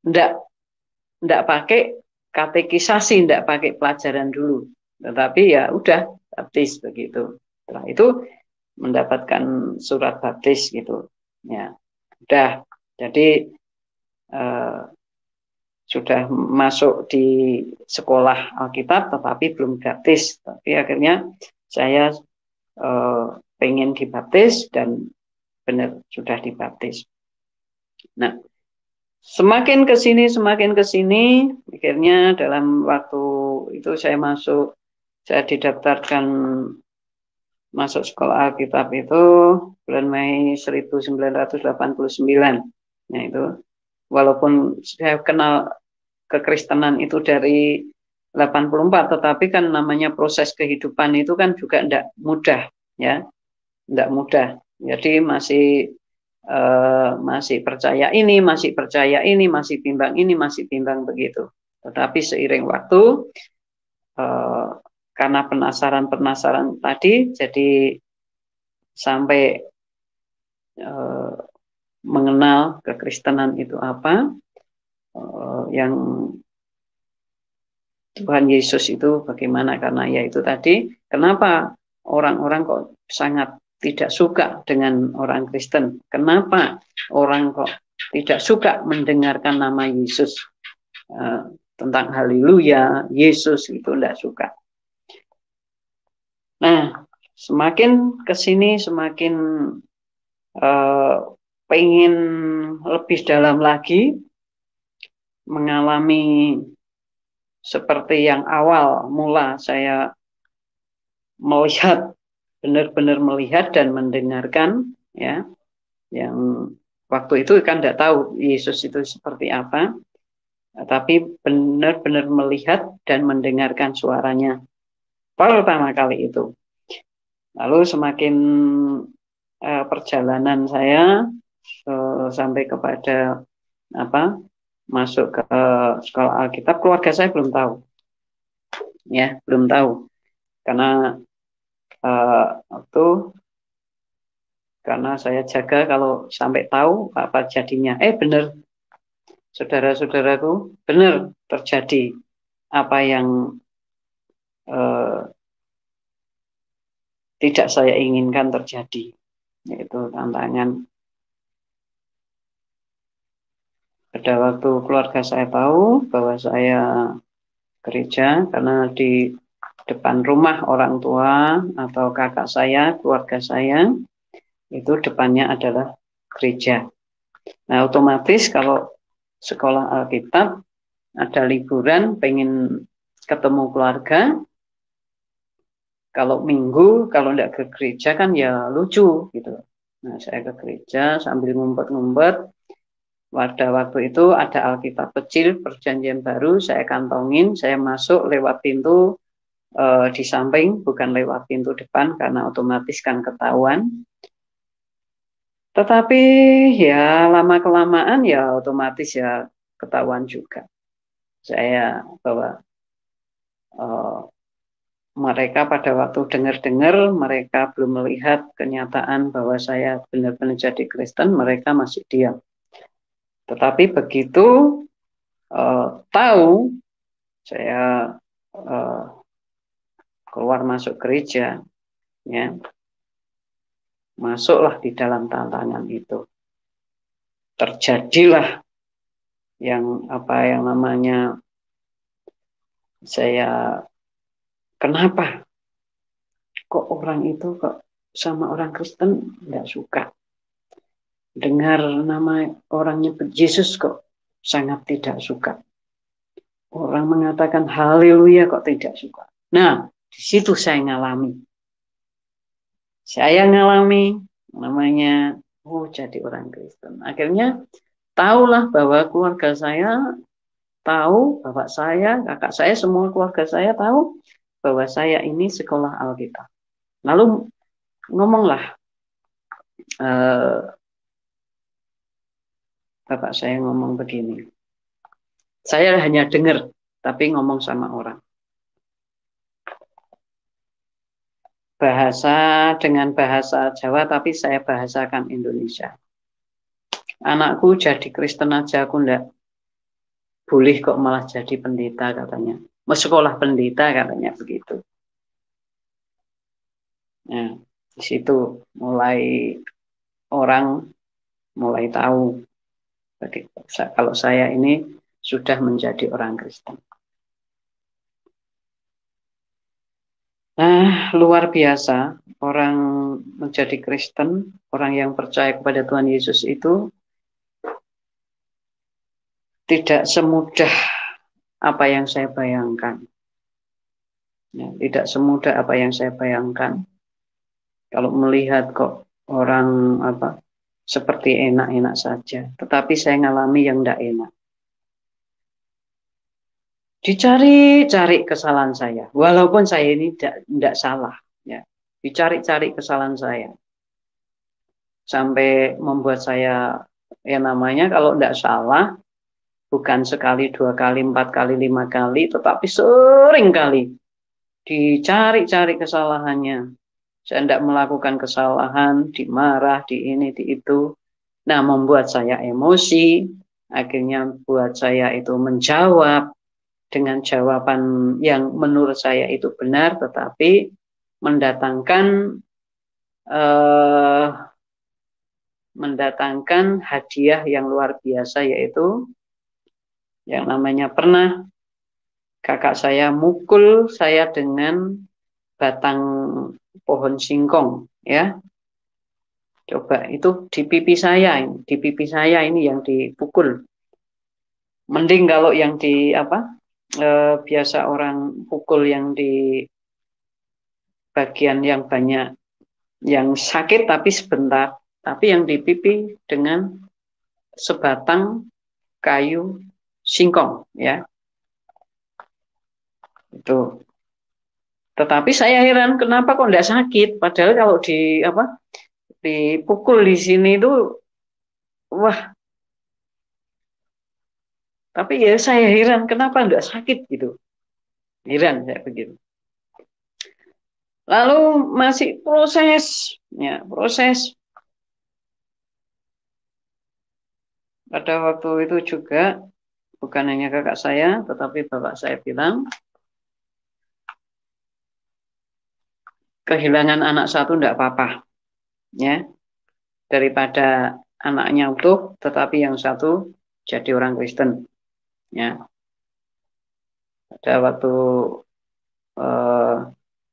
enggak pakai katekisasi, enggak pakai pelajaran dulu. Tetapi ya udah baptis begitu. Setelah itu mendapatkan surat baptis gitu. Ya. Udah. Jadi sudah masuk di sekolah Alkitab tetapi belum baptis. Tapi akhirnya saya pengen dibaptis dan benar sudah dibaptis. Nah, semakin ke sini, akhirnya dalam waktu itu saya didaftarkan masuk sekolah Alkitab itu bulan Mei 1989. Nah itu, walaupun saya kenal kekristenan itu dari 84, tetapi kan namanya proses kehidupan itu kan juga tidak mudah, ya, tidak mudah. Jadi masih percaya ini, masih bimbang begitu. Tetapi seiring waktu, karena penasaran tadi, jadi sampai mengenal kekristenan itu apa, yang Tuhan Yesus itu bagaimana, karena ya itu tadi, kenapa orang-orang kok sangat tidak suka dengan orang Kristen, kenapa orang kok tidak suka mendengarkan nama Yesus, tentang haleluya, Yesus itu tidak suka. Nah, semakin kesini semakin pengen lebih dalam lagi, mengalami seperti yang awal mula saya melihat, benar-benar melihat dan mendengarkan, ya, yang waktu itu kan tidak tahu Yesus itu seperti apa, tapi benar-benar melihat dan mendengarkan suaranya pertama kali itu. Lalu semakin perjalanan saya sampai kepada masuk ke sekolah Alkitab, keluarga saya belum tahu, ya belum tahu, karena itu karena saya jaga kalau sampai tahu apa jadinya. Benar, saudara-saudaraku, benar terjadi apa yang tidak saya inginkan terjadi, yaitu tantangan. Pada waktu keluarga saya tahu bahwa saya gereja, karena di depan rumah orang tua atau kakak saya, keluarga saya, itu depannya adalah gereja. Nah, otomatis kalau sekolah Alkitab ada liburan, pengen ketemu keluarga, kalau minggu, kalau tidak ke gereja kan ya lucu gitu. Nah, saya ke gereja sambil ngumpet-ngumpet. Pada waktu itu ada Alkitab kecil Perjanjian Baru, saya kantongin, saya masuk lewat pintu di samping, bukan lewat pintu depan karena otomatis kan ketahuan. Tetapi ya lama-kelamaan ya otomatis ya ketahuan juga. Saya bahwa mereka pada waktu dengar-dengar, mereka belum melihat kenyataan bahwa saya benar-benar jadi Kristen, mereka masih diam. Tetapi begitu tahu saya keluar masuk gereja, ya, masuklah di dalam tantangan itu. Terjadilah yang namanya saya, kenapa kok orang itu kok sama orang Kristen nggak suka, dengar nama orang nyebut Yesus kok sangat tidak suka, orang mengatakan haleluya kok tidak suka. Nah, di situ saya ngalami namanya jadi orang Kristen. Akhirnya tahulah bahwa keluarga saya tahu, bapak saya, kakak saya, semua keluarga saya tahu bahwa saya ini sekolah Alkitab. Lalu ngomonglah, bapak saya ngomong begini, saya hanya dengar, tapi ngomong sama orang. Dengan bahasa Jawa, tapi saya bahasakan Indonesia. Anakku jadi Kristen aja, aku enggak boleh kok malah jadi pendeta katanya. Mau sekolah pendeta katanya begitu. Nah, di situ mulai orang mulai tahu kalau saya ini sudah menjadi orang Kristen. Nah, luar biasa, orang menjadi Kristen, orang yang percaya kepada Tuhan Yesus itu tidak semudah apa yang saya bayangkan. Ya, tidak semudah apa yang saya bayangkan. Kalau melihat kok orang seperti enak-enak saja, tetapi saya ngalami yang tidak enak. Dicari-cari kesalahan saya, walaupun saya ini tidak salah, ya. Dicari-cari kesalahan saya, sampai membuat saya kalau tidak salah, bukan sekali, 2 kali, 4 kali, 5 kali, tetapi sering kali dicari-cari kesalahannya. Saya tidak melakukan kesalahan, dimarah, di ini, di itu. Nah, membuat saya emosi, akhirnya buat saya itu menjawab dengan jawaban yang menurut saya itu benar, tetapi mendatangkan hadiah yang luar biasa, yaitu yang namanya pernah kakak saya mukul saya dengan batang pohon singkong, ya. Coba itu di pipi saya ini yang dipukul. Mending kalau yang biasa orang pukul yang di bagian yang banyak yang sakit tapi sebentar, tapi yang di pipi dengan sebatang kayu singkong, ya. Itu. Tetapi saya heran kenapa kok tidak sakit, padahal kalau dipukul di sini itu wah, Tapi ya saya heran kenapa enggak sakit gitu. Heran saya begitu. Lalu masih proses, ya proses. Pada waktu itu juga bukan hanya kakak saya, tetapi bapak saya bilang kehilangan anak satu enggak apa-apa, ya daripada anaknya utuh, tetapi yang satu jadi orang Kristen, ya. Pada waktu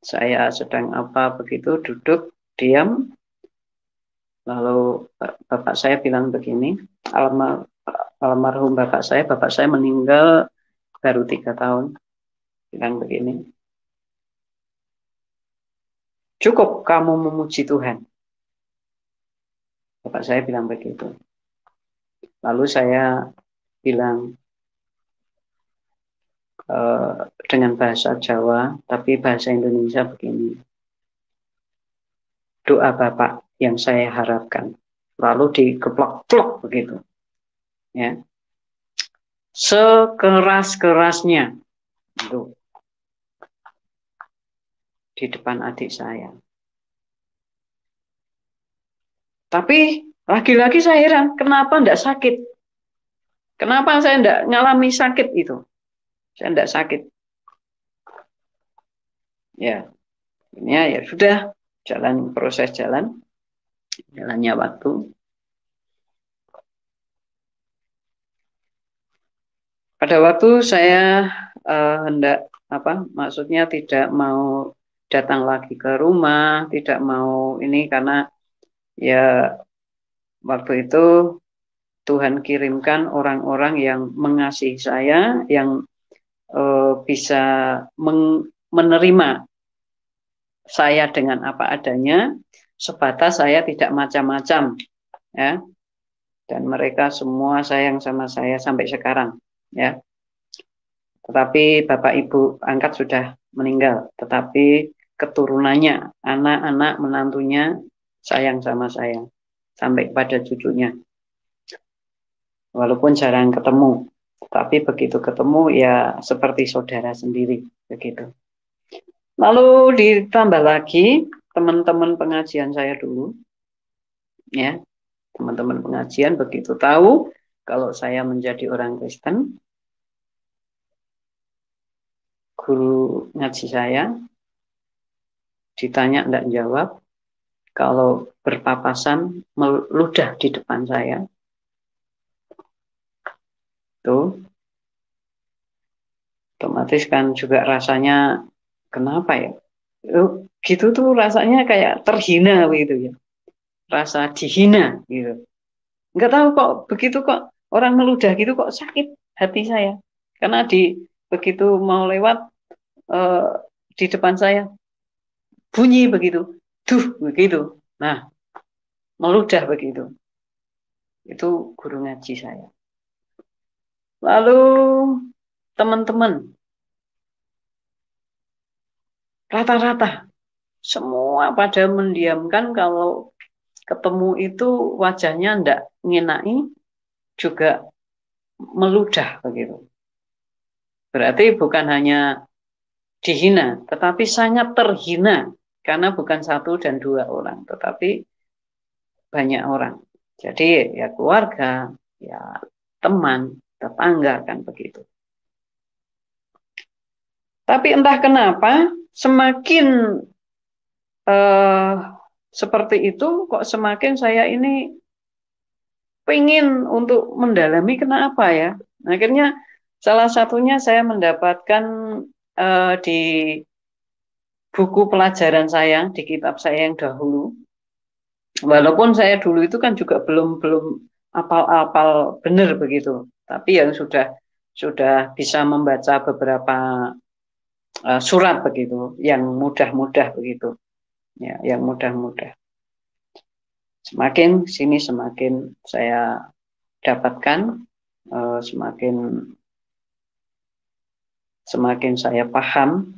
saya sedang apa begitu duduk diam, lalu bapak saya bilang begini, almarhum bapak saya meninggal baru 3 tahun, bilang begini, cukup kamu memuji Tuhan. Bapak saya bilang begitu. Lalu saya bilang dengan bahasa Jawa, tapi bahasa Indonesia begini. Doa Bapak yang saya harapkan. Lalu dikeplok-plok begitu. Ya. Sekeras-kerasnya itu di depan adik saya. Tapi lagi-lagi saya heran, kenapa enggak sakit? Kenapa saya enggak ngalami sakit itu? Saya enggak sakit. Ya, ini ya sudah jalan proses jalannya waktu. Pada waktu saya hendak maksudnya tidak mau datang lagi ke rumah, tidak mau ini karena ya waktu itu Tuhan kirimkan orang-orang yang mengasihi saya, yang bisa menerima saya dengan apa adanya, sebatas saya tidak macam-macam, ya. Dan mereka semua sayang sama saya sampai sekarang, ya. Tetapi bapak ibu angkat sudah meninggal, tetapi keturunannya, anak-anak menantunya sayang sama saya sampai pada cucunya. Walaupun jarang ketemu, tapi begitu ketemu ya seperti saudara sendiri begitu. Lalu ditambah lagi teman-teman pengajian saya dulu, ya teman-teman pengajian begitu tahu kalau saya menjadi orang Kristen, guru ngaji saya ditanya tidak jawab, kalau berpapasan meludah di depan saya. Tuh, otomatis kan juga rasanya kenapa ya? Gitu tuh rasanya kayak terhina gitu ya, rasa dihina gitu. Nggak tahu kok begitu kok orang meludah gitu kok sakit hati saya, karena begitu mau lewat di depan saya bunyi begitu, duh begitu. Nah, meludah begitu. Itu guru ngaji saya. Lalu teman-teman rata-rata semua pada mendiamkan kalau ketemu itu wajahnya ndak ngenai, juga meludah begitu. Berarti bukan hanya dihina, tetapi sangat terhina karena bukan 1 dan 2 orang, tetapi banyak orang. Jadi ya keluarga, ya teman, tetangga kan begitu. Tapi entah kenapa semakin seperti itu kok semakin saya ini pengen untuk mendalami kenapa ya. Akhirnya salah satunya saya mendapatkan di buku pelajaran saya, di kitab saya yang dahulu. Walaupun saya dulu itu kan juga belum apal-apal benar begitu, tapi yang sudah bisa membaca beberapa surat begitu, yang mudah-mudah begitu, ya, yang mudah-mudah. Semakin sini semakin saya dapatkan, semakin saya paham,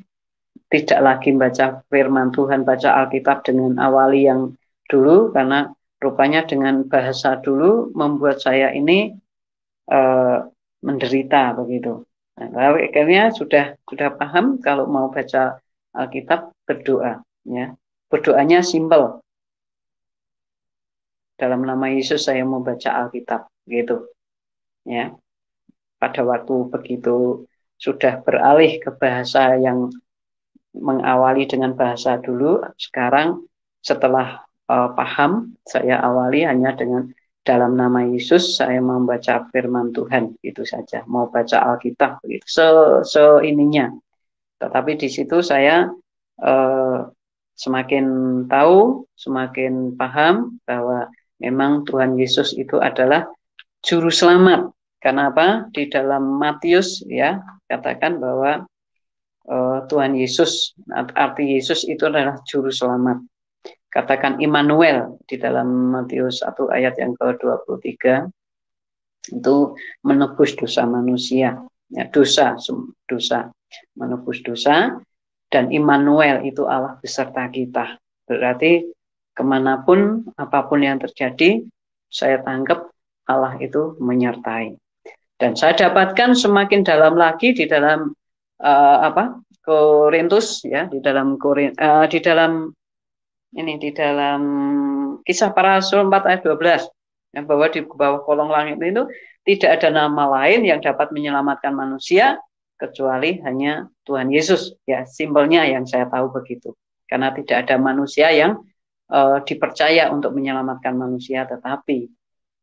tidak lagi baca firman Tuhan, baca Alkitab dengan awali yang dulu, karena rupanya dengan bahasa dulu membuat saya ini menderita begitu. Nah, akhirnya sudah paham kalau mau baca Alkitab berdoa, ya. Berdoanya simpel. Dalam nama Yesus saya mau baca Alkitab, gitu. Ya. Pada waktu begitu sudah beralih ke bahasa yang mengawali dengan bahasa dulu, sekarang setelah paham, saya awali hanya dengan dalam nama Yesus saya membaca firman Tuhan, itu saja. Mau baca Alkitab begitu. Ininya. Tetapi di situ saya semakin tahu, semakin paham bahwa memang Tuhan Yesus itu adalah juru selamat. Kenapa? Di dalam Matius ya katakan bahwa Tuhan Yesus, arti Yesus itu adalah juru selamat. Katakan Immanuel di dalam Matius 1 ayat yang ke-23 itu menebus dosa manusia, ya, dosa menebus dosa, dan Immanuel itu Allah beserta kita. Berarti kemanapun apapun yang terjadi, saya tangkap Allah itu menyertai. Dan saya dapatkan semakin dalam lagi di dalam Korintus ya, di dalam Kisah Para Rasul 4 ayat 12 yang bahwa di bawah kolong langit itu tidak ada nama lain yang dapat menyelamatkan manusia kecuali hanya Tuhan Yesus. Ya, simpelnya yang saya tahu begitu. Karena tidak ada manusia yang dipercaya untuk menyelamatkan manusia, tetapi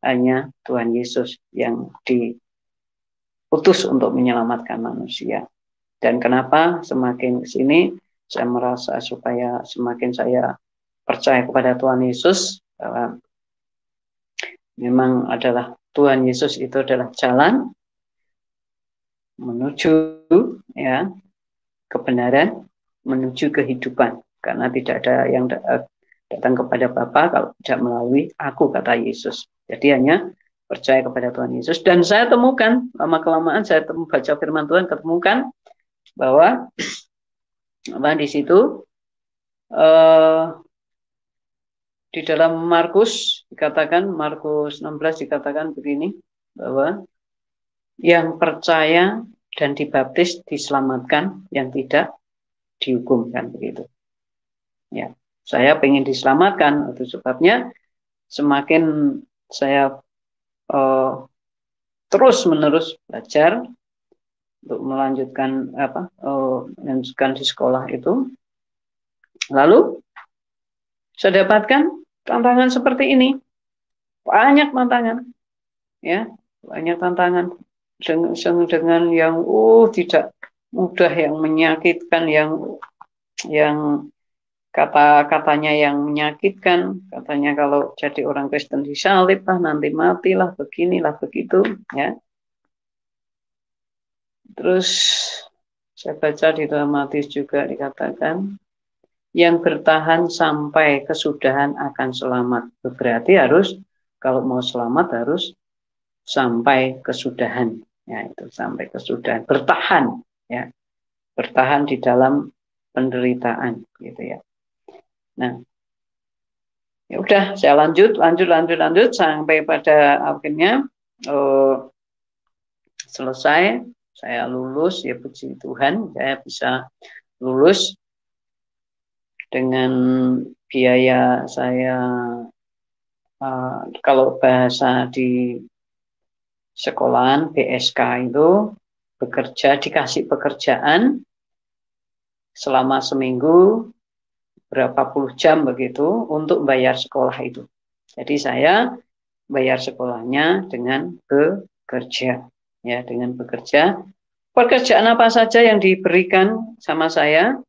hanya Tuhan Yesus yang diutus untuk menyelamatkan manusia. Dan kenapa semakin kesini saya merasa supaya semakin saya percaya kepada Tuhan Yesus bahwa memang adalah Tuhan Yesus itu adalah jalan menuju ya kebenaran, menuju kehidupan. Karena tidak ada yang datang kepada Bapa kalau tidak melalui aku, kata Yesus. Jadi hanya percaya kepada Tuhan Yesus. Dan saya temukan lama-kelamaan saya baca firman Tuhan, ketemukan bahwa di situ di dalam Markus dikatakan, Markus 16 dikatakan begini, bahwa yang percaya dan dibaptis diselamatkan, yang tidak dihukumkan, begitu. Ya, saya ingin diselamatkan, itu sebabnya semakin saya terus-menerus belajar untuk melanjutkan melanjutkan di sekolah itu. Lalu saya dapatkan tantangan seperti ini, banyak tantangan, ya, banyak tantangan dengan yang tidak mudah, yang menyakitkan, yang kata-katanya yang menyakitkan, katanya kalau jadi orang Kristen disalib lah, nanti matilah, beginilah, begitu, ya. Terus saya baca di dalam Matius juga dikatakan yang bertahan sampai kesudahan akan selamat. Berarti harus, kalau mau selamat harus sampai kesudahan. Ya, itu sampai kesudahan. Bertahan, ya. Bertahan di dalam penderitaan, gitu ya. Nah, ya udah, saya lanjut sampai pada akhirnya selesai, saya lulus, ya puji Tuhan, saya bisa lulus dengan biaya saya, kalau bahasa di sekolahan BSK itu bekerja, dikasih pekerjaan selama seminggu berapa puluh jam begitu untuk bayar sekolah itu. Jadi saya bayar sekolahnya dengan bekerja, ya, dengan bekerja. Pekerjaan apa saja yang diberikan sama saya,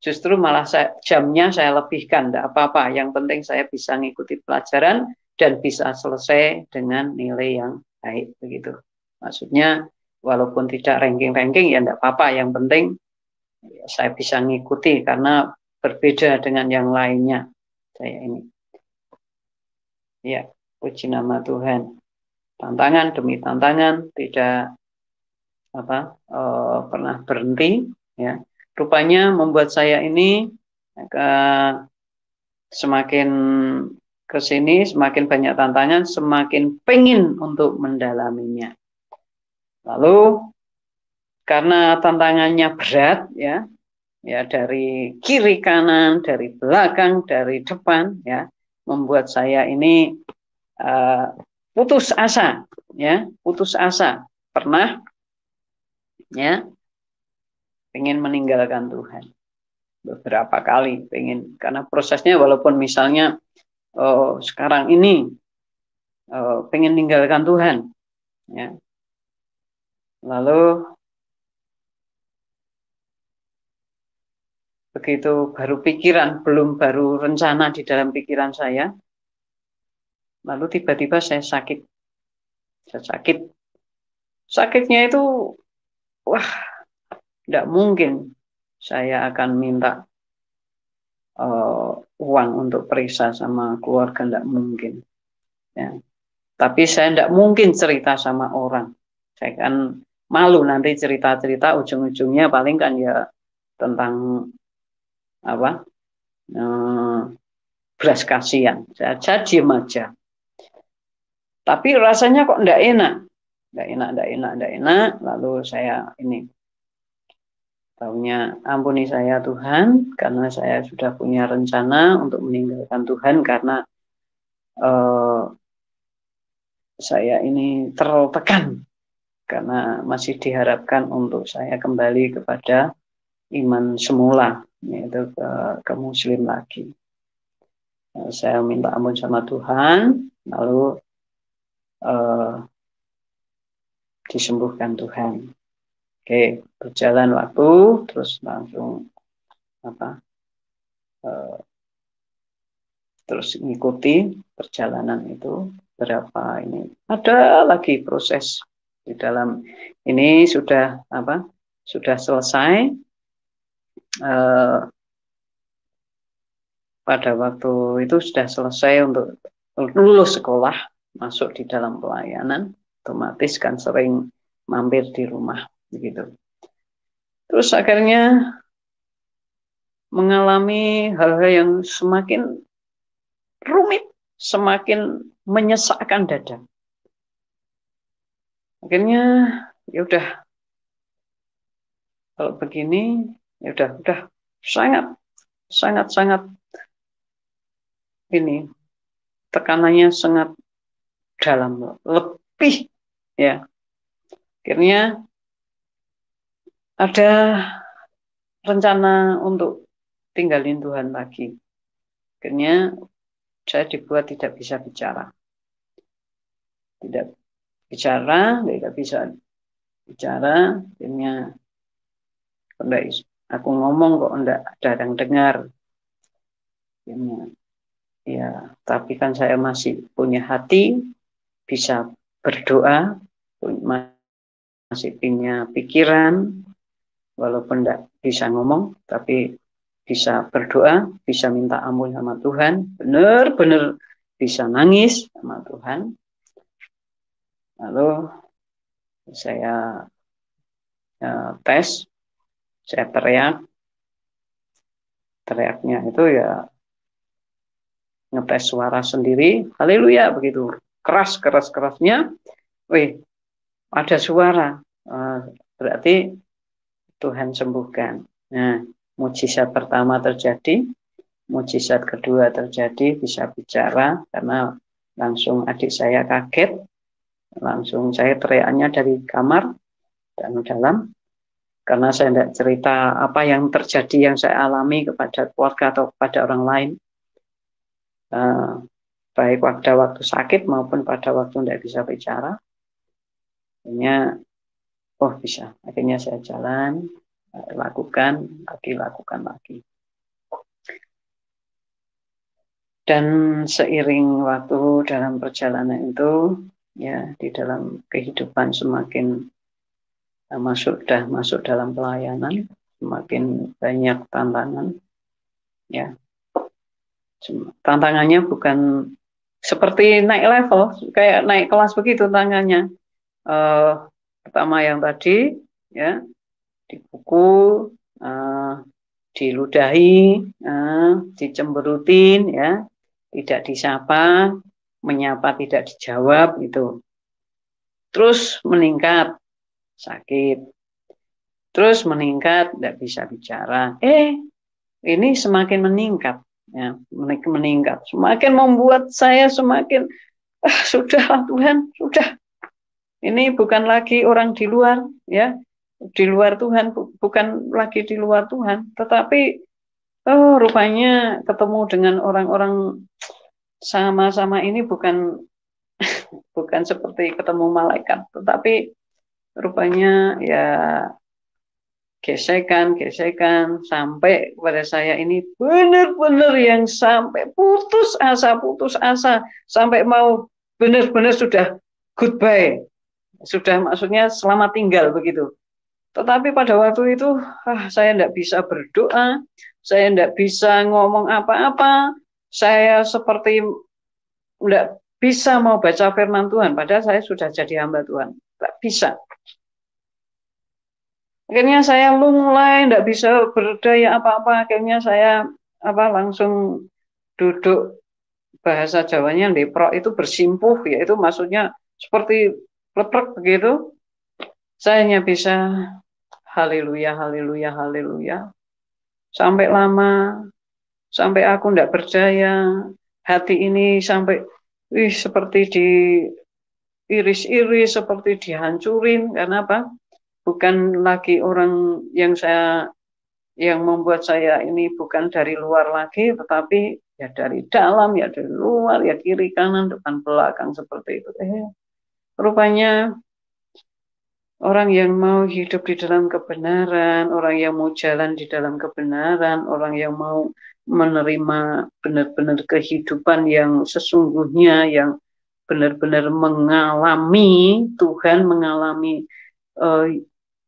justru malah jamnya saya lebihkan, tidak apa-apa. Yang penting saya bisa mengikuti pelajaran dan bisa selesai dengan nilai yang baik, begitu. Maksudnya walaupun tidak ranking-ranking ya tidak apa-apa. Yang penting saya bisa mengikuti karena berbeda dengan yang lainnya. Saya ini, ya, puji nama Tuhan. Tantangan demi tantangan, tidak pernah berhenti, ya. Rupanya membuat saya ini semakin ke sini, semakin banyak tantangan, semakin pengen untuk mendalaminya. Lalu karena tantangannya berat, ya dari kiri kanan, dari belakang, dari depan, ya membuat saya ini putus asa, ya putus asa. Pernah, ya pengen meninggalkan Tuhan beberapa kali, pengen, karena prosesnya walaupun misalnya sekarang ini pengen meninggalkan Tuhan, ya lalu begitu baru pikiran, belum baru rencana di dalam pikiran saya, lalu tiba-tiba saya sakit. Sakitnya itu, wah, tidak mungkin saya akan minta uang untuk periksa sama keluarga, tidak mungkin. Ya. Tapi saya tidak mungkin cerita sama orang. Saya kan malu nanti cerita-cerita, ujung-ujungnya paling kan ya tentang apa? Belas kasihan. Saya diem aja. Tapi rasanya kok tidak enak. Tidak enak. Lalu saya ini, taunya, ampuni saya Tuhan, karena saya sudah punya rencana untuk meninggalkan Tuhan, karena saya ini tertekan, karena masih diharapkan untuk saya kembali kepada iman semula, yaitu ke Muslim lagi. Saya minta ampun sama Tuhan, lalu disembuhkan Tuhan. Oke, berjalan waktu, terus langsung terus ngikuti perjalanan itu berapa ini. Ada lagi proses di dalam ini, sudah selesai. Pada waktu itu sudah selesai untuk lulus sekolah, masuk di dalam pelayanan, otomatis kan sering mampir di rumah begitu. Terus akhirnya mengalami hal-hal yang semakin rumit, semakin menyesakkan dada. Akhirnya ya udah, kalau begini ya udah sangat ini, tekanannya sangat dalam, lebih, ya. Akhirnya ada rencana untuk tinggalin Tuhan lagi. Akhirnya saya dibuat tidak bisa bicara. Tidak bisa bicara. Akhirnya aku ngomong kok enggak ada yang dengar. Akhirnya, ya, tapi kan saya masih punya hati, bisa berdoa, masih punya pikiran, walaupun enggak bisa ngomong, tapi bisa berdoa, bisa minta ampun sama Tuhan, benar-benar bisa nangis sama Tuhan. Lalu saya tes, saya teriaknya itu ya ngetes suara sendiri, haleluya, begitu keras-kerasnya, ada suara, berarti Tuhan sembuhkan. Nah, mujizat pertama terjadi, mujizat kedua terjadi, bisa bicara, karena langsung adik saya kaget, langsung saya teriaknya dari kamar dan dalam, karena saya tidak cerita apa yang terjadi, yang saya alami kepada keluarga atau kepada orang lain, baik pada waktu sakit maupun pada waktu tidak bisa bicara. Akhirnya, bisa. Akhirnya saya jalan, lakukan lagi. Dan seiring waktu dalam perjalanan itu, ya, di dalam kehidupan semakin masuk dalam pelayanan, semakin banyak tantangan, ya. Tantangannya bukan seperti naik level, kayak naik kelas begitu tantangannya. Pertama yang tadi, ya, dipukul, diludahi, dicemberutin, ya, tidak disapa, menyapa tidak dijawab itu. Terus meningkat, sakit. Terus meningkat, tidak bisa bicara. Ini semakin meningkat, ya, meningkat. Semakin membuat saya semakin, sudahlah Tuhan, sudah. Ini bukan lagi orang di luar, ya, di luar Tuhan, bukan lagi di luar Tuhan, tetapi rupanya ketemu dengan orang-orang sama-sama ini bukan seperti ketemu malaikat, tetapi rupanya ya gesekan sampai kepada saya ini benar-benar yang sampai putus asa, sampai mau benar-benar sudah goodbye, sudah maksudnya selamat tinggal begitu. Tetapi pada waktu itu saya tidak bisa berdoa, saya tidak bisa ngomong apa-apa, saya seperti tidak bisa mau baca firman Tuhan, padahal saya sudah jadi hamba Tuhan, tidak bisa. Akhirnya saya lunglai, tidak bisa berdaya apa-apa. Akhirnya saya langsung duduk, bahasa Jawanya deprok itu bersimpuh, yaitu maksudnya seperti leprek begitu. Saya hanya bisa haleluya, haleluya, haleluya. Sampai lama, sampai aku tidak berdaya, hati ini sampai seperti diiris-iris, seperti dihancurin. Karena apa? Bukan lagi orang yang membuat saya ini bukan dari luar lagi, tetapi ya dari dalam, ya dari luar, ya kiri kanan depan belakang seperti itu. Rupanya orang yang mau hidup di dalam kebenaran, orang yang mau jalan di dalam kebenaran, orang yang mau menerima benar-benar kehidupan yang sesungguhnya, yang benar-benar mengalami Tuhan, mengalami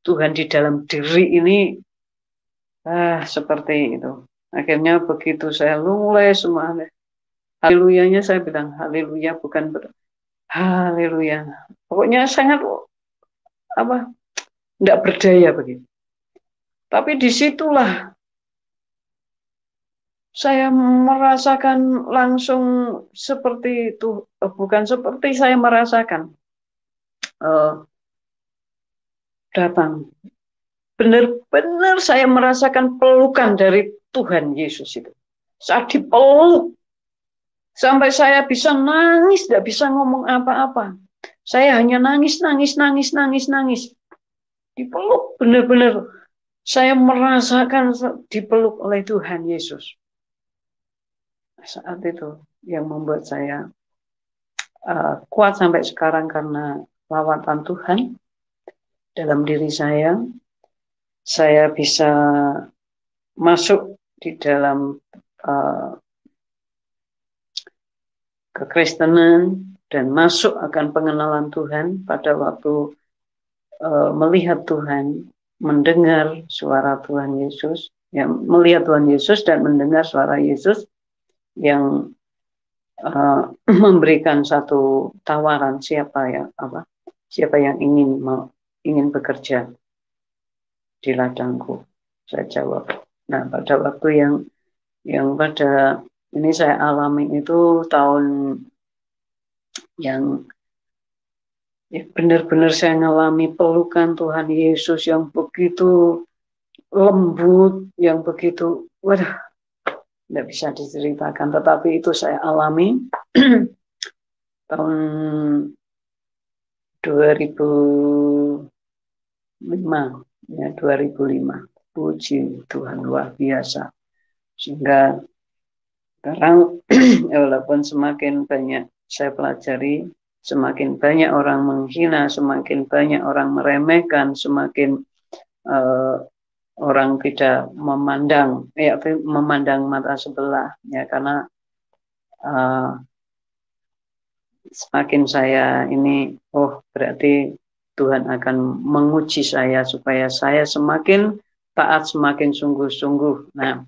Tuhan di dalam diri ini, seperti itu. Akhirnya begitu saya lunglai semua, haleluyanya saya bilang haleluya, bukan haleluya. Pokoknya sangat tidak berdaya begitu. Tapi disitulah saya merasakan langsung seperti itu, bukan seperti saya merasakan datang. Benar-benar saya merasakan pelukan dari Tuhan Yesus itu. Saat dipeluk, sampai saya bisa nangis, tidak bisa ngomong apa-apa. Saya hanya nangis. Dipeluk, benar-benar saya merasakan dipeluk oleh Tuhan Yesus. Saat itu yang membuat saya kuat sampai sekarang karena lawatan Tuhan dalam diri saya. Saya bisa masuk di dalam kekristenan dan masuk akan pengenalan Tuhan pada waktu melihat Tuhan, mendengar suara Tuhan Yesus, melihat Tuhan Yesus dan mendengar suara Yesus yang memberikan satu tawaran siapa yang ingin bekerja di ladangku. Saya jawab. Nah, pada waktu yang pada ini saya alami itu tahun yang benar-benar saya ngalami pelukan Tuhan Yesus yang begitu lembut, yang begitu, tidak bisa diceritakan, tetapi itu saya alami tahun 2005. Ya, 2005. Puji Tuhan, luar biasa. Sehingga sekarang walaupun semakin banyak saya pelajari, semakin banyak orang menghina, semakin banyak orang meremehkan, semakin orang tidak memandang mata sebelah, ya, karena semakin saya ini, berarti Tuhan akan menguji saya supaya saya semakin taat, semakin sungguh-sungguh. Nah,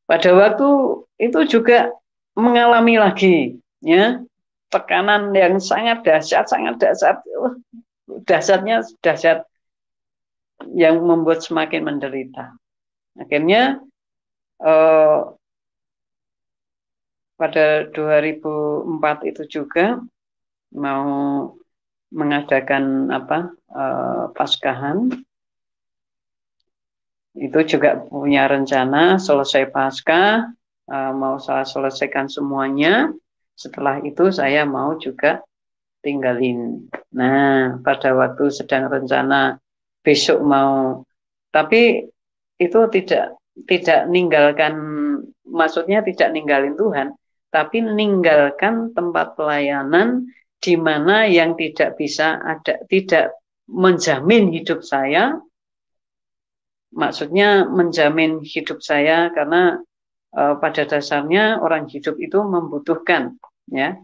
pada waktu itu juga mengalami lagi, ya, tekanan yang sangat dahsyat, dahsyat yang membuat semakin menderita. Akhirnya pada 2004 itu juga mau mengadakan Paskahan. Itu juga punya rencana selesai Paskah, mau saya selesaikan semuanya. Setelah itu saya mau juga tinggalin. Nah, pada waktu sedang rencana besok mau, tapi itu tidak ninggalkan, maksudnya tidak ninggalin Tuhan, tapi ninggalkan tempat pelayanan di mana yang tidak bisa ada, tidak menjamin hidup saya. Maksudnya menjamin hidup saya karena pada dasarnya orang hidup itu membutuhkan, ya.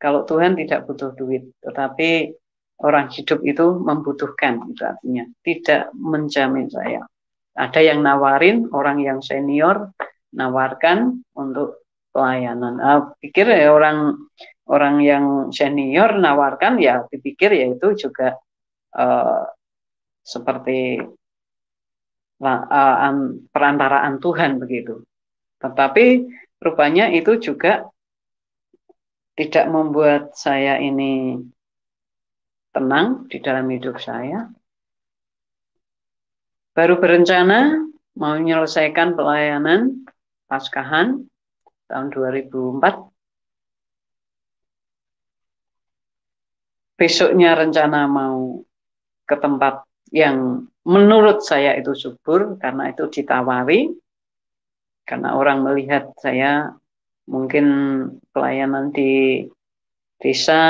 Kalau Tuhan tidak butuh duit, tetapi orang hidup itu membutuhkan, itu artinya tidak menjamin saya. Ada yang nawarin, orang yang senior nawarkan untuk pelayanan. Pikir ya orang yang senior nawarkan, ya dipikir ya itu juga seperti perantaraan Tuhan begitu. Tetapi rupanya itu juga tidak membuat saya ini tenang di dalam hidup saya. Baru berencana mau menyelesaikan pelayanan Paskahan tahun 2004. Besoknya rencana mau ke tempat yang menurut saya itu subur, karena itu ditawari, karena orang melihat saya mungkin pelayanan di desa,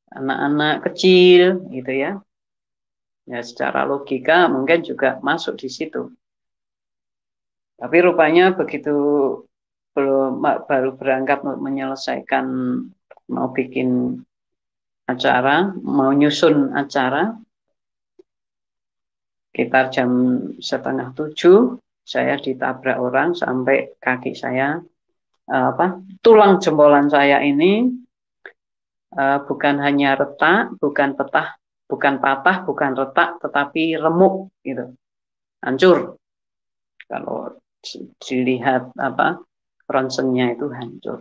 anak-anak kecil gitu ya. Ya secara logika mungkin juga masuk di situ. Tapi rupanya begitu baru berangkat menyelesaikan, mau bikin acara, mau nyusun acara, sekitar jam 6:30 saya ditabrak orang sampai kaki saya, tulang jempolan saya ini bukan hanya retak, bukan patah, bukan retak, tetapi remuk gitu, hancur. Kalau dilihat ronsennya itu hancur.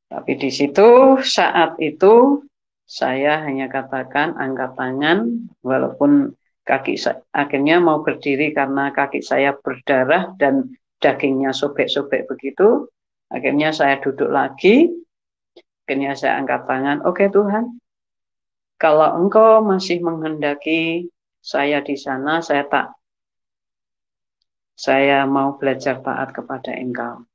Tapi di situ saat itu saya hanya katakan angkat tangan, walaupun kaki saya akhirnya mau berdiri karena kaki saya berdarah dan dagingnya sobek-sobek begitu. Akhirnya saya duduk lagi, akhirnya saya angkat tangan. Oke Tuhan, kalau Engkau masih menghendaki saya di sana, saya mau belajar taat kepada Engkau.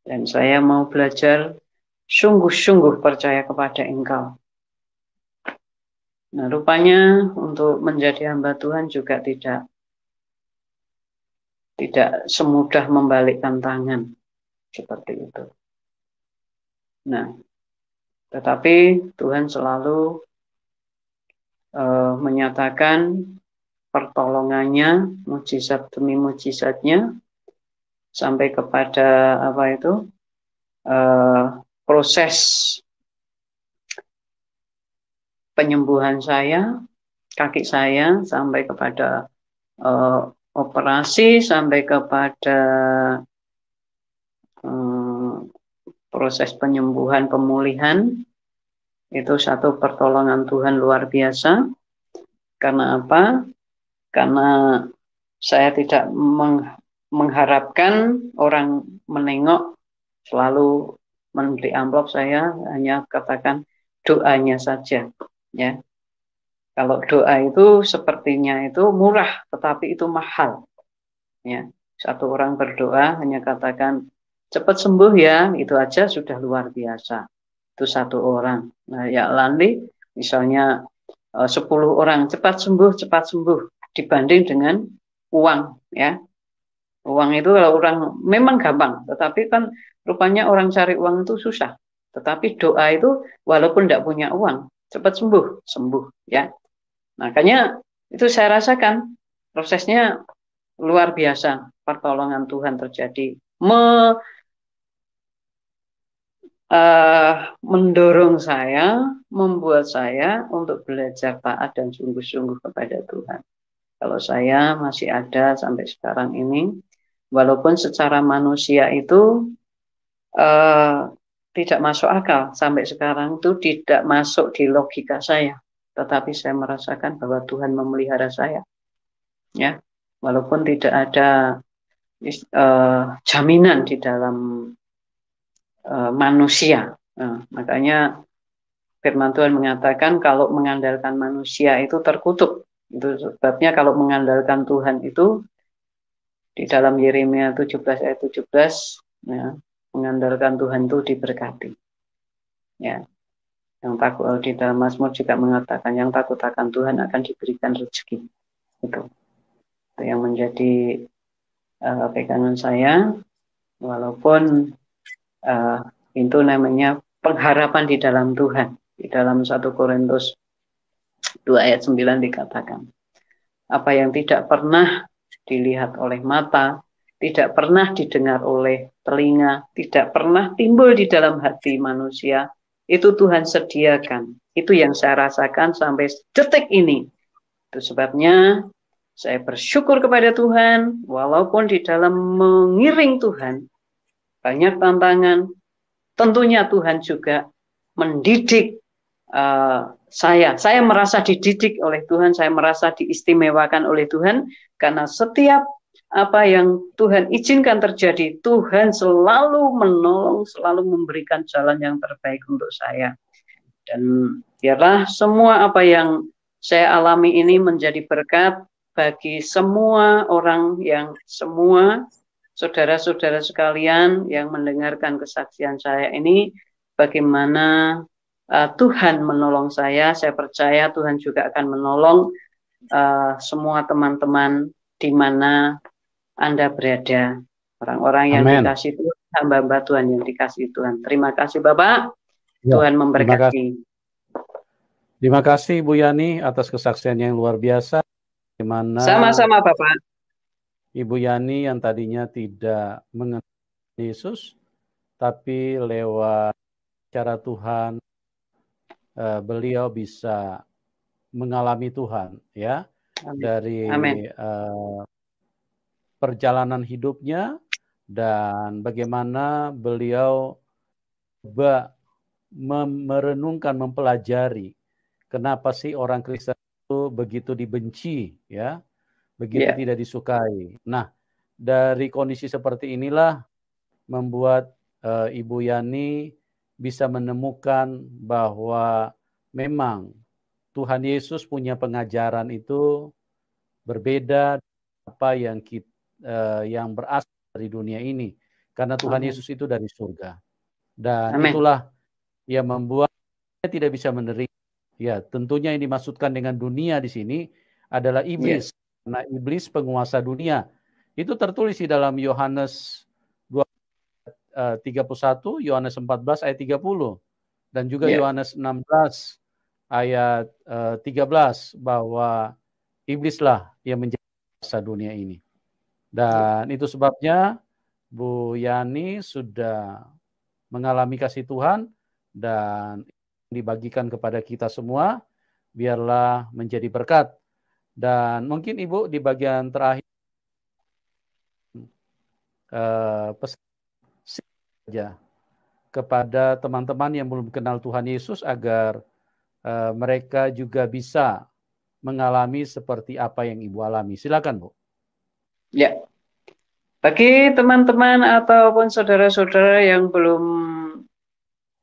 Dan saya mau belajar sungguh-sungguh percaya kepada Engkau. Nah, rupanya untuk menjadi hamba Tuhan juga tidak semudah membalikkan tangan seperti itu. Nah, tetapi Tuhan selalu menyatakan pertolongannya, mujizat demi mujizatnya, sampai kepada proses penyembuhan saya, kaki saya, sampai kepada operasi, sampai kepada proses penyembuhan, pemulihan. Itu satu pertolongan Tuhan luar biasa. Karena apa? Karena saya tidak mengharapkan orang menengok, selalu memberi amplop, saya hanya katakan doanya saja, ya. Kalau doa itu sepertinya itu murah, tetapi itu mahal, ya. Satu orang berdoa hanya katakan cepat sembuh ya, itu aja sudah luar biasa. Itu satu orang. Nah, ya Landi misalnya 10 orang cepat sembuh dibanding dengan uang, ya. Uang itu kalau orang memang gampang, tetapi kan rupanya orang cari uang itu susah. Tetapi doa itu walaupun tidak punya uang, cepat sembuh, ya. Makanya itu saya rasakan prosesnya luar biasa, pertolongan Tuhan terjadi, mendorong saya, membuat saya untuk belajar taat dan sungguh-sungguh kepada Tuhan. Kalau saya masih ada sampai sekarang ini, walaupun secara manusia itu tidak masuk akal sampai sekarang, itu tidak masuk di logika saya, tetapi saya merasakan bahwa Tuhan memelihara saya, ya, walaupun tidak ada jaminan di dalam manusia. Makanya firman Tuhan mengatakan kalau mengandalkan manusia itu terkutuk. Itu sebabnya kalau mengandalkan Tuhan itu di dalam Yeremia 17 ayat 17, ya, mengandalkan Tuhan itu diberkati. Ya, yang takut di dalam Mazmur juga mengatakan yang takut akan Tuhan akan diberikan rezeki. Itu yang menjadi pegangan saya, walaupun itu namanya pengharapan di dalam Tuhan. Di dalam 1 Korintus 2 ayat 9 dikatakan, apa yang tidak pernah dilihat oleh mata, tidak pernah didengar oleh telinga, tidak pernah timbul di dalam hati manusia, itu Tuhan sediakan. Itu yang saya rasakan sampai detik ini. Itu sebabnya saya bersyukur kepada Tuhan, walaupun di dalam mengiring Tuhan, banyak tantangan. Tentunya Tuhan juga mendidik saya. Saya merasa dididik oleh Tuhan, saya merasa diistimewakan oleh Tuhan, karena setiap apa yang Tuhan izinkan terjadi, Tuhan selalu menolong, selalu memberikan jalan yang terbaik untuk saya. Dan biarlah semua apa yang saya alami ini menjadi berkat bagi semua orang, yang semua saudara-saudara sekalian yang mendengarkan kesaksian saya ini, bagaimana Tuhan menolong saya. Saya percaya Tuhan juga akan menolong semua teman-teman di mana Anda berada, orang-orang yang Amen. dikasih Tuhan, hamba-hamba Tuhan yang dikasih Tuhan. Terima kasih Bapak, Ya, Tuhan memberkati. Terima kasih Bu Yani atas kesaksian yang luar biasa. Dimana Sama-sama Bapak. Ibu Yani yang tadinya tidak mengenal Yesus, tapi lewat cara Tuhan, beliau bisa mengalami Tuhan, ya. Amin. Dari perjalanan hidupnya dan bagaimana beliau merenungkan, mempelajari kenapa sih orang Kristen itu begitu dibenci, ya, begitu tidak disukai. Nah, dari kondisi seperti inilah membuat Ibu Yani bisa menemukan bahwa memang Tuhan Yesus punya pengajaran itu berbeda apa yang yang berasal dari dunia ini, karena Tuhan Yesus itu dari surga, dan itulah yang membuat dia tidak bisa menerima. Ya, tentunya yang dimaksudkan dengan dunia di sini adalah iblis, karena iblis penguasa dunia. Itu tertulis di dalam Yohanes 31, Yohanes 14 ayat 30, dan juga Yohanes 16 ayat 13, bahwa iblislah yang menjadi penguasa dunia ini. Dan itu sebabnya Bu Yani sudah mengalami kasih Tuhan dan dibagikan kepada kita semua, biarlah menjadi berkat. Dan mungkin Ibu di bagian terakhir pesan saja kepada teman-teman yang belum kenal Tuhan Yesus agar mereka juga bisa mengalami seperti apa yang Ibu alami. Silakan Bu. Ya, bagi teman-teman ataupun saudara-saudara yang belum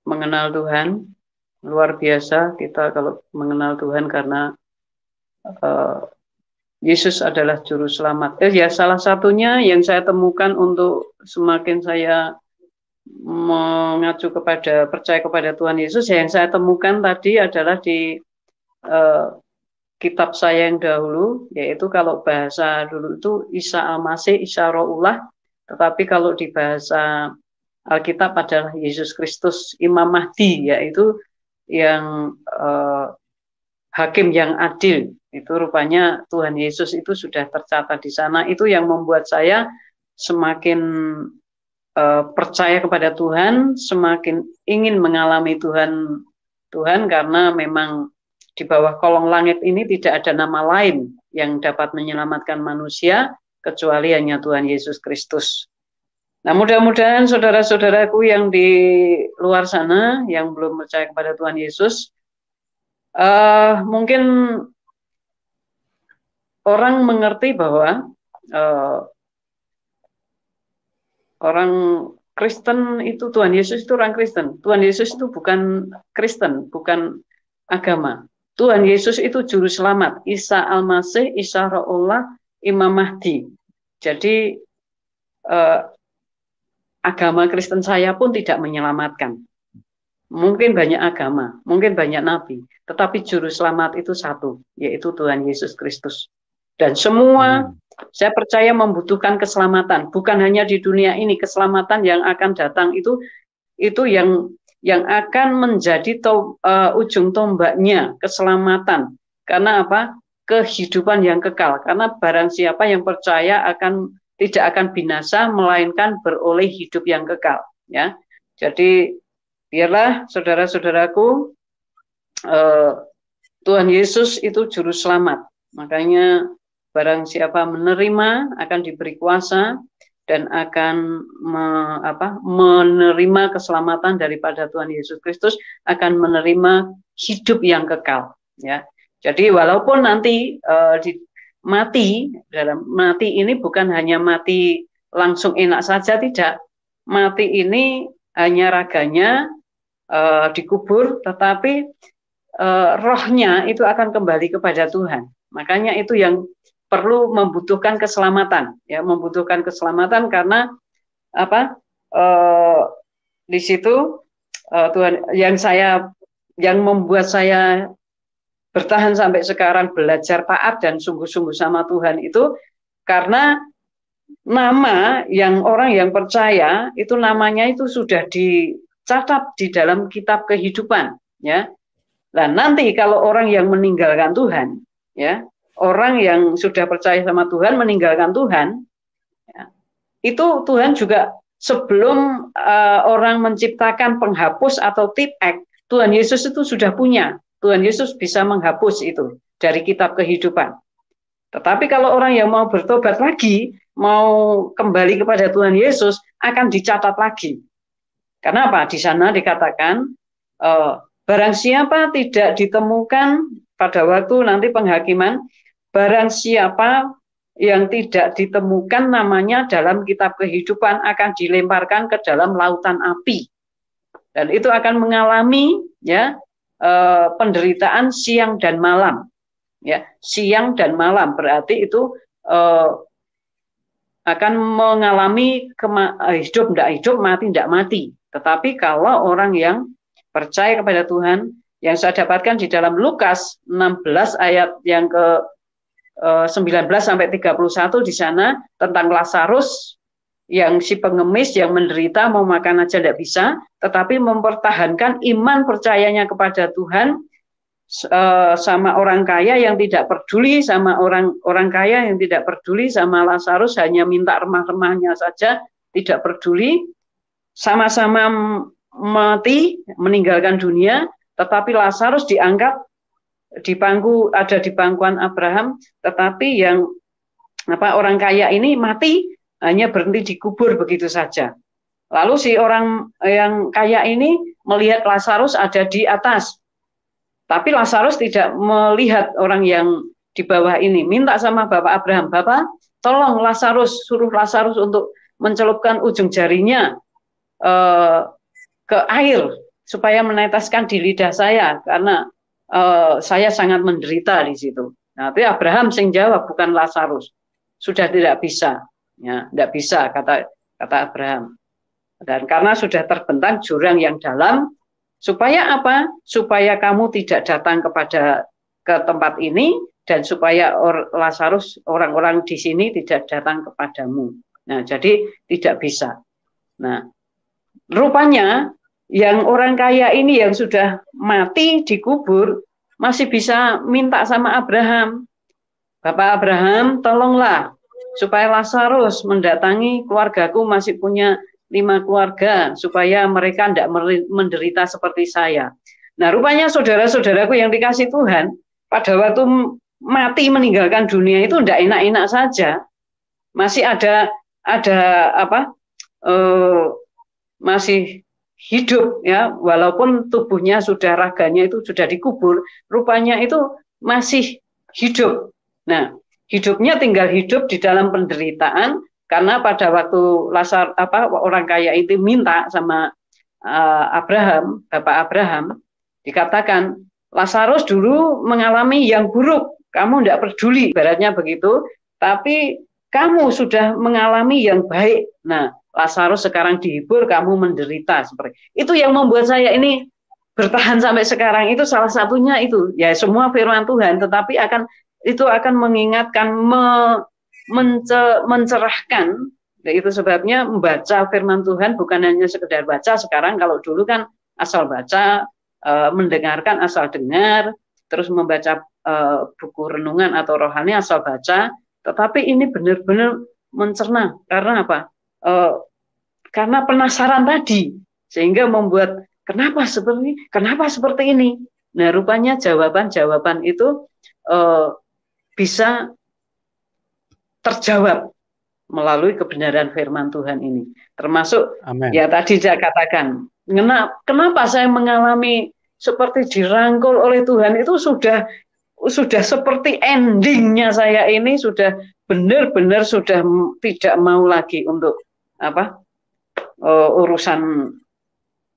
mengenal Tuhan, luar biasa kita kalau mengenal Tuhan, karena Yesus adalah juru selamat. Ya, salah satunya yang saya temukan untuk semakin saya mengacu kepada percaya kepada Tuhan Yesus, yang saya temukan tadi adalah di kitab saya yang dahulu, yaitu kalau bahasa dulu itu Isa Al-Masih, Isa Rohullah, tetapi kalau di bahasa Alkitab adalah Yesus Kristus Imam Mahdi, yaitu yang hakim yang adil. Itu rupanya Tuhan Yesus itu sudah tercatat di sana. Itu yang membuat saya semakin percaya kepada Tuhan, semakin ingin mengalami Tuhan, karena memang di bawah kolong langit ini tidak ada nama lain yang dapat menyelamatkan manusia kecuali hanya Tuhan Yesus Kristus. Nah, mudah-mudahan saudara-saudaraku yang di luar sana yang belum percaya kepada Tuhan Yesus, mungkin orang mengerti bahwa orang Kristen itu, Tuhan Yesus itu orang Kristen. Tuhan Yesus itu bukan Kristen, bukan agama. Tuhan Yesus itu juru selamat. Isa Al-Masih, Isa Ra'ullah, Imam Mahdi. Jadi agama Kristen saya pun tidak menyelamatkan. Mungkin banyak agama, mungkin banyak nabi, tetapi juru selamat itu satu, yaitu Tuhan Yesus Kristus. Dan semua saya percaya membutuhkan keselamatan, bukan hanya di dunia ini, keselamatan yang akan datang itu yang akan menjadi ujung tombaknya keselamatan. Karena apa? Kehidupan yang kekal. Karena barang siapa yang percaya tidak akan binasa, melainkan beroleh hidup yang kekal. Ya, jadi biarlah saudara-saudaraku, Tuhan Yesus itu juru selamat. Makanya barang siapa menerima akan diberi kuasa dan akan menerima keselamatan daripada Tuhan Yesus Kristus, akan menerima hidup yang kekal. Ya, jadi walaupun nanti mati ini bukan hanya mati langsung enak saja, tidak. Mati ini hanya raganya dikubur, tetapi rohnya itu akan kembali kepada Tuhan. Makanya itu yang perlu membutuhkan keselamatan, ya, membutuhkan keselamatan karena apa? Di situ Tuhan yang membuat saya bertahan sampai sekarang, belajar taat dan sungguh-sungguh sama Tuhan itu karena nama yang orang yang percaya itu namanya itu sudah dicatat di dalam kitab kehidupan, ya. Nah, nanti kalau orang yang meninggalkan Tuhan, ya, orang yang sudah percaya sama Tuhan meninggalkan Tuhan, ya, itu Tuhan juga sebelum orang menciptakan penghapus atau tipe, Tuhan Yesus itu sudah punya. Tuhan Yesus bisa menghapus itu dari kitab kehidupan. Tetapi kalau orang yang mau bertobat lagi, mau kembali kepada Tuhan Yesus, akan dicatat lagi. Karena apa? Di sana dikatakan, barang siapa tidak ditemukan pada waktu nanti penghakiman, barang siapa yang tidak ditemukan namanya dalam kitab kehidupan akan dilemparkan ke dalam lautan api. Dan itu akan mengalami, ya, penderitaan siang dan malam, ya, siang dan malam berarti itu akan mengalami hidup tidak hidup, mati tidak mati. Tetapi kalau orang yang percaya kepada Tuhan, yang saya dapatkan di dalam Lukas 16 ayat yang ke 19 sampai 31 di sana tentang Lazarus yang si pengemis yang menderita, mau makan aja tidak bisa, tetapi mempertahankan iman percayanya kepada Tuhan, sama orang kaya yang tidak peduli, sama orang kaya yang tidak peduli, sama Lazarus hanya minta remah-remahnya saja, tidak peduli, sama-sama mati, meninggalkan dunia, tetapi Lazarus diangkat ada di pangkuan Abraham, tetapi yang orang kaya ini mati hanya berhenti dikubur begitu saja. Lalu si orang yang kaya ini melihat Lazarus ada di atas. Tapi Lazarus tidak melihat orang yang di bawah ini. Minta sama Bapak Abraham, Bapak tolong Lazarus, suruh Lazarus untuk mencelupkan ujung jarinya ke air supaya meneteskan di lidah saya karena saya sangat menderita di situ. Nah, tapi Abraham sing jawab, bukan Lazarus. Sudah tidak bisa. Ya, tidak bisa, kata Abraham. Dan karena sudah terbentang jurang yang dalam, supaya apa? Supaya kamu tidak datang ke tempat ini, dan supaya Lazarus, orang-orang di sini tidak datang kepadamu. Nah, jadi tidak bisa. Nah, rupanya yang orang kaya ini yang sudah mati dikubur masih bisa minta sama Abraham, Bapak Abraham, tolonglah supaya Lazarus mendatangi keluargaku, masih punya 5 keluarga, supaya mereka tidak menderita seperti saya. Nah, rupanya saudara-saudaraku yang dikasih Tuhan, pada waktu mati meninggalkan dunia itu tidak enak-enak saja. masih ada apa? Masih hidup ya, walaupun tubuhnya sudah, raganya itu sudah dikubur, rupanya itu masih hidup. Nah, hidupnya tinggal hidup di dalam penderitaan, karena pada waktu orang kaya itu minta sama Abraham, Bapak Abraham, dikatakan Lazarus dulu mengalami yang buruk, kamu tidak peduli, ibaratnya begitu, tapi kamu sudah mengalami yang baik. Nah, Lazarus sekarang dihibur, kamu menderita, seperti itu yang membuat saya ini bertahan sampai sekarang. Itu salah satunya itu, ya semua firman Tuhan, tetapi itu akan mengingatkan, mencerahkan. Itu sebabnya membaca firman Tuhan bukan hanya sekedar baca. Sekarang kalau dulu kan asal baca, mendengarkan asal dengar, terus membaca buku renungan atau rohani asal baca. Tetapi ini benar-benar mencerna. Karena apa? Karena penasaran tadi, sehingga membuat kenapa seperti ini. Nah, rupanya jawaban-jawaban itu bisa terjawab melalui kebenaran firman Tuhan ini. Termasuk Amen. Ya tadi saya katakan, kenapa saya mengalami seperti dirangkul oleh Tuhan, itu sudah seperti endingnya saya ini sudah benar-benar sudah tidak mau lagi untuk urusan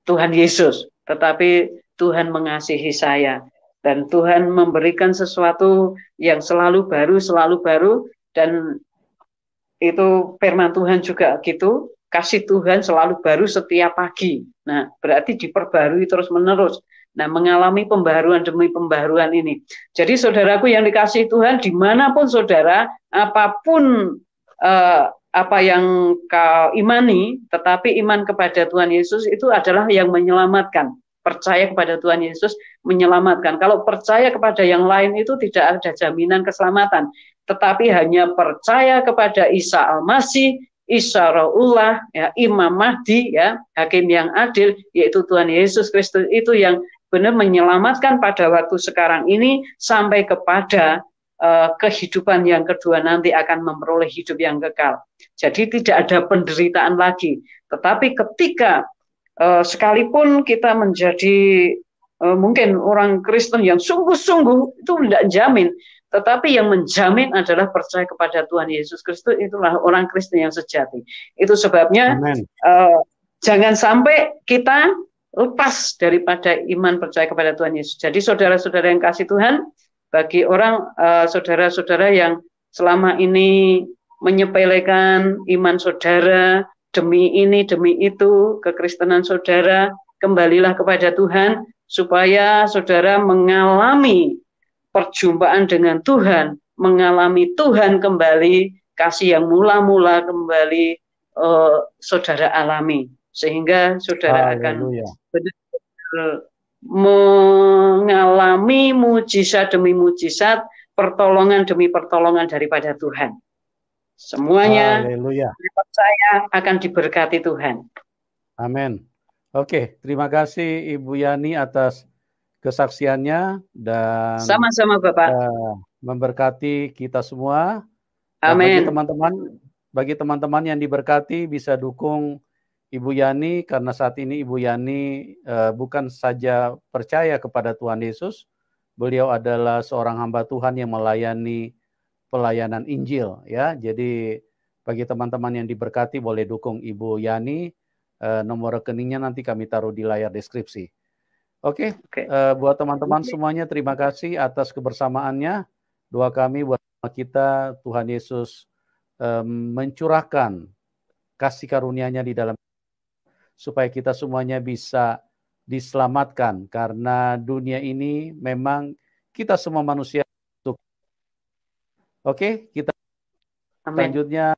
Tuhan Yesus, tetapi Tuhan mengasihi saya dan Tuhan memberikan sesuatu yang selalu baru, dan itu firman Tuhan juga gitu, kasih Tuhan selalu baru setiap pagi. Nah, berarti diperbarui terus-menerus. Nah, mengalami pembaharuan demi pembaharuan ini. Jadi saudaraku yang dikasihi Tuhan, dimanapun saudara, apapun apa yang kau imani, tetapi iman kepada Tuhan Yesus itu adalah yang menyelamatkan. Percaya kepada Tuhan Yesus menyelamatkan. Kalau percaya kepada yang lain itu tidak ada jaminan keselamatan. Tetapi hanya percaya kepada Isa Al-Masih, Isa Raulullah, ya, Imam Mahdi, ya, Hakim yang adil, yaitu Tuhan Yesus Kristus, itu yang benar menyelamatkan pada waktu sekarang ini sampai kepada kehidupan yang kedua nanti akan memperoleh hidup yang kekal. Jadi tidak ada penderitaan lagi. Tetapi ketika sekalipun kita menjadi mungkin orang Kristen yang sungguh-sungguh, itu tidak jamin. Tetapi yang menjamin adalah percaya kepada Tuhan Yesus Kristus, itulah orang Kristen yang sejati. Itu sebabnya jangan sampai kita lepas daripada iman percaya kepada Tuhan Yesus. Jadi saudara-saudara yang kasih Tuhan, bagi orang saudara-saudara yang selama ini menyepelekan iman saudara, demi ini, demi itu, kekristenan saudara, kembalilah kepada Tuhan, supaya saudara mengalami perjumpaan dengan Tuhan, mengalami Tuhan kembali, kasih yang mula-mula kembali saudara alami, sehingga saudara akan benar-benar mengalami mujizat demi mujizat, pertolongan demi pertolongan daripada Tuhan. Semuanya percaya akan diberkati Tuhan. Amin. Oke, terima kasih Ibu Yani atas kesaksiannya dan sama-sama Bapak memberkati kita semua. Amin. Bagi teman-teman yang diberkati bisa dukung Ibu Yani, karena saat ini Ibu Yani bukan saja percaya kepada Tuhan Yesus, beliau adalah seorang hamba Tuhan yang melayani pelayanan Injil, ya. Jadi bagi teman-teman yang diberkati boleh dukung Ibu Yani. Nomor rekeningnya nanti kami taruh di layar deskripsi. Oke. Buat teman-teman semuanya, terima kasih atas kebersamaannya. Doa kami buat kita, Tuhan Yesus mencurahkan kasih karunia-Nya di dalam, supaya kita semuanya bisa diselamatkan, karena dunia ini memang kita semua manusia. Oke, kita selanjutnya,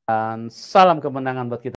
dan salam kemenangan buat kita.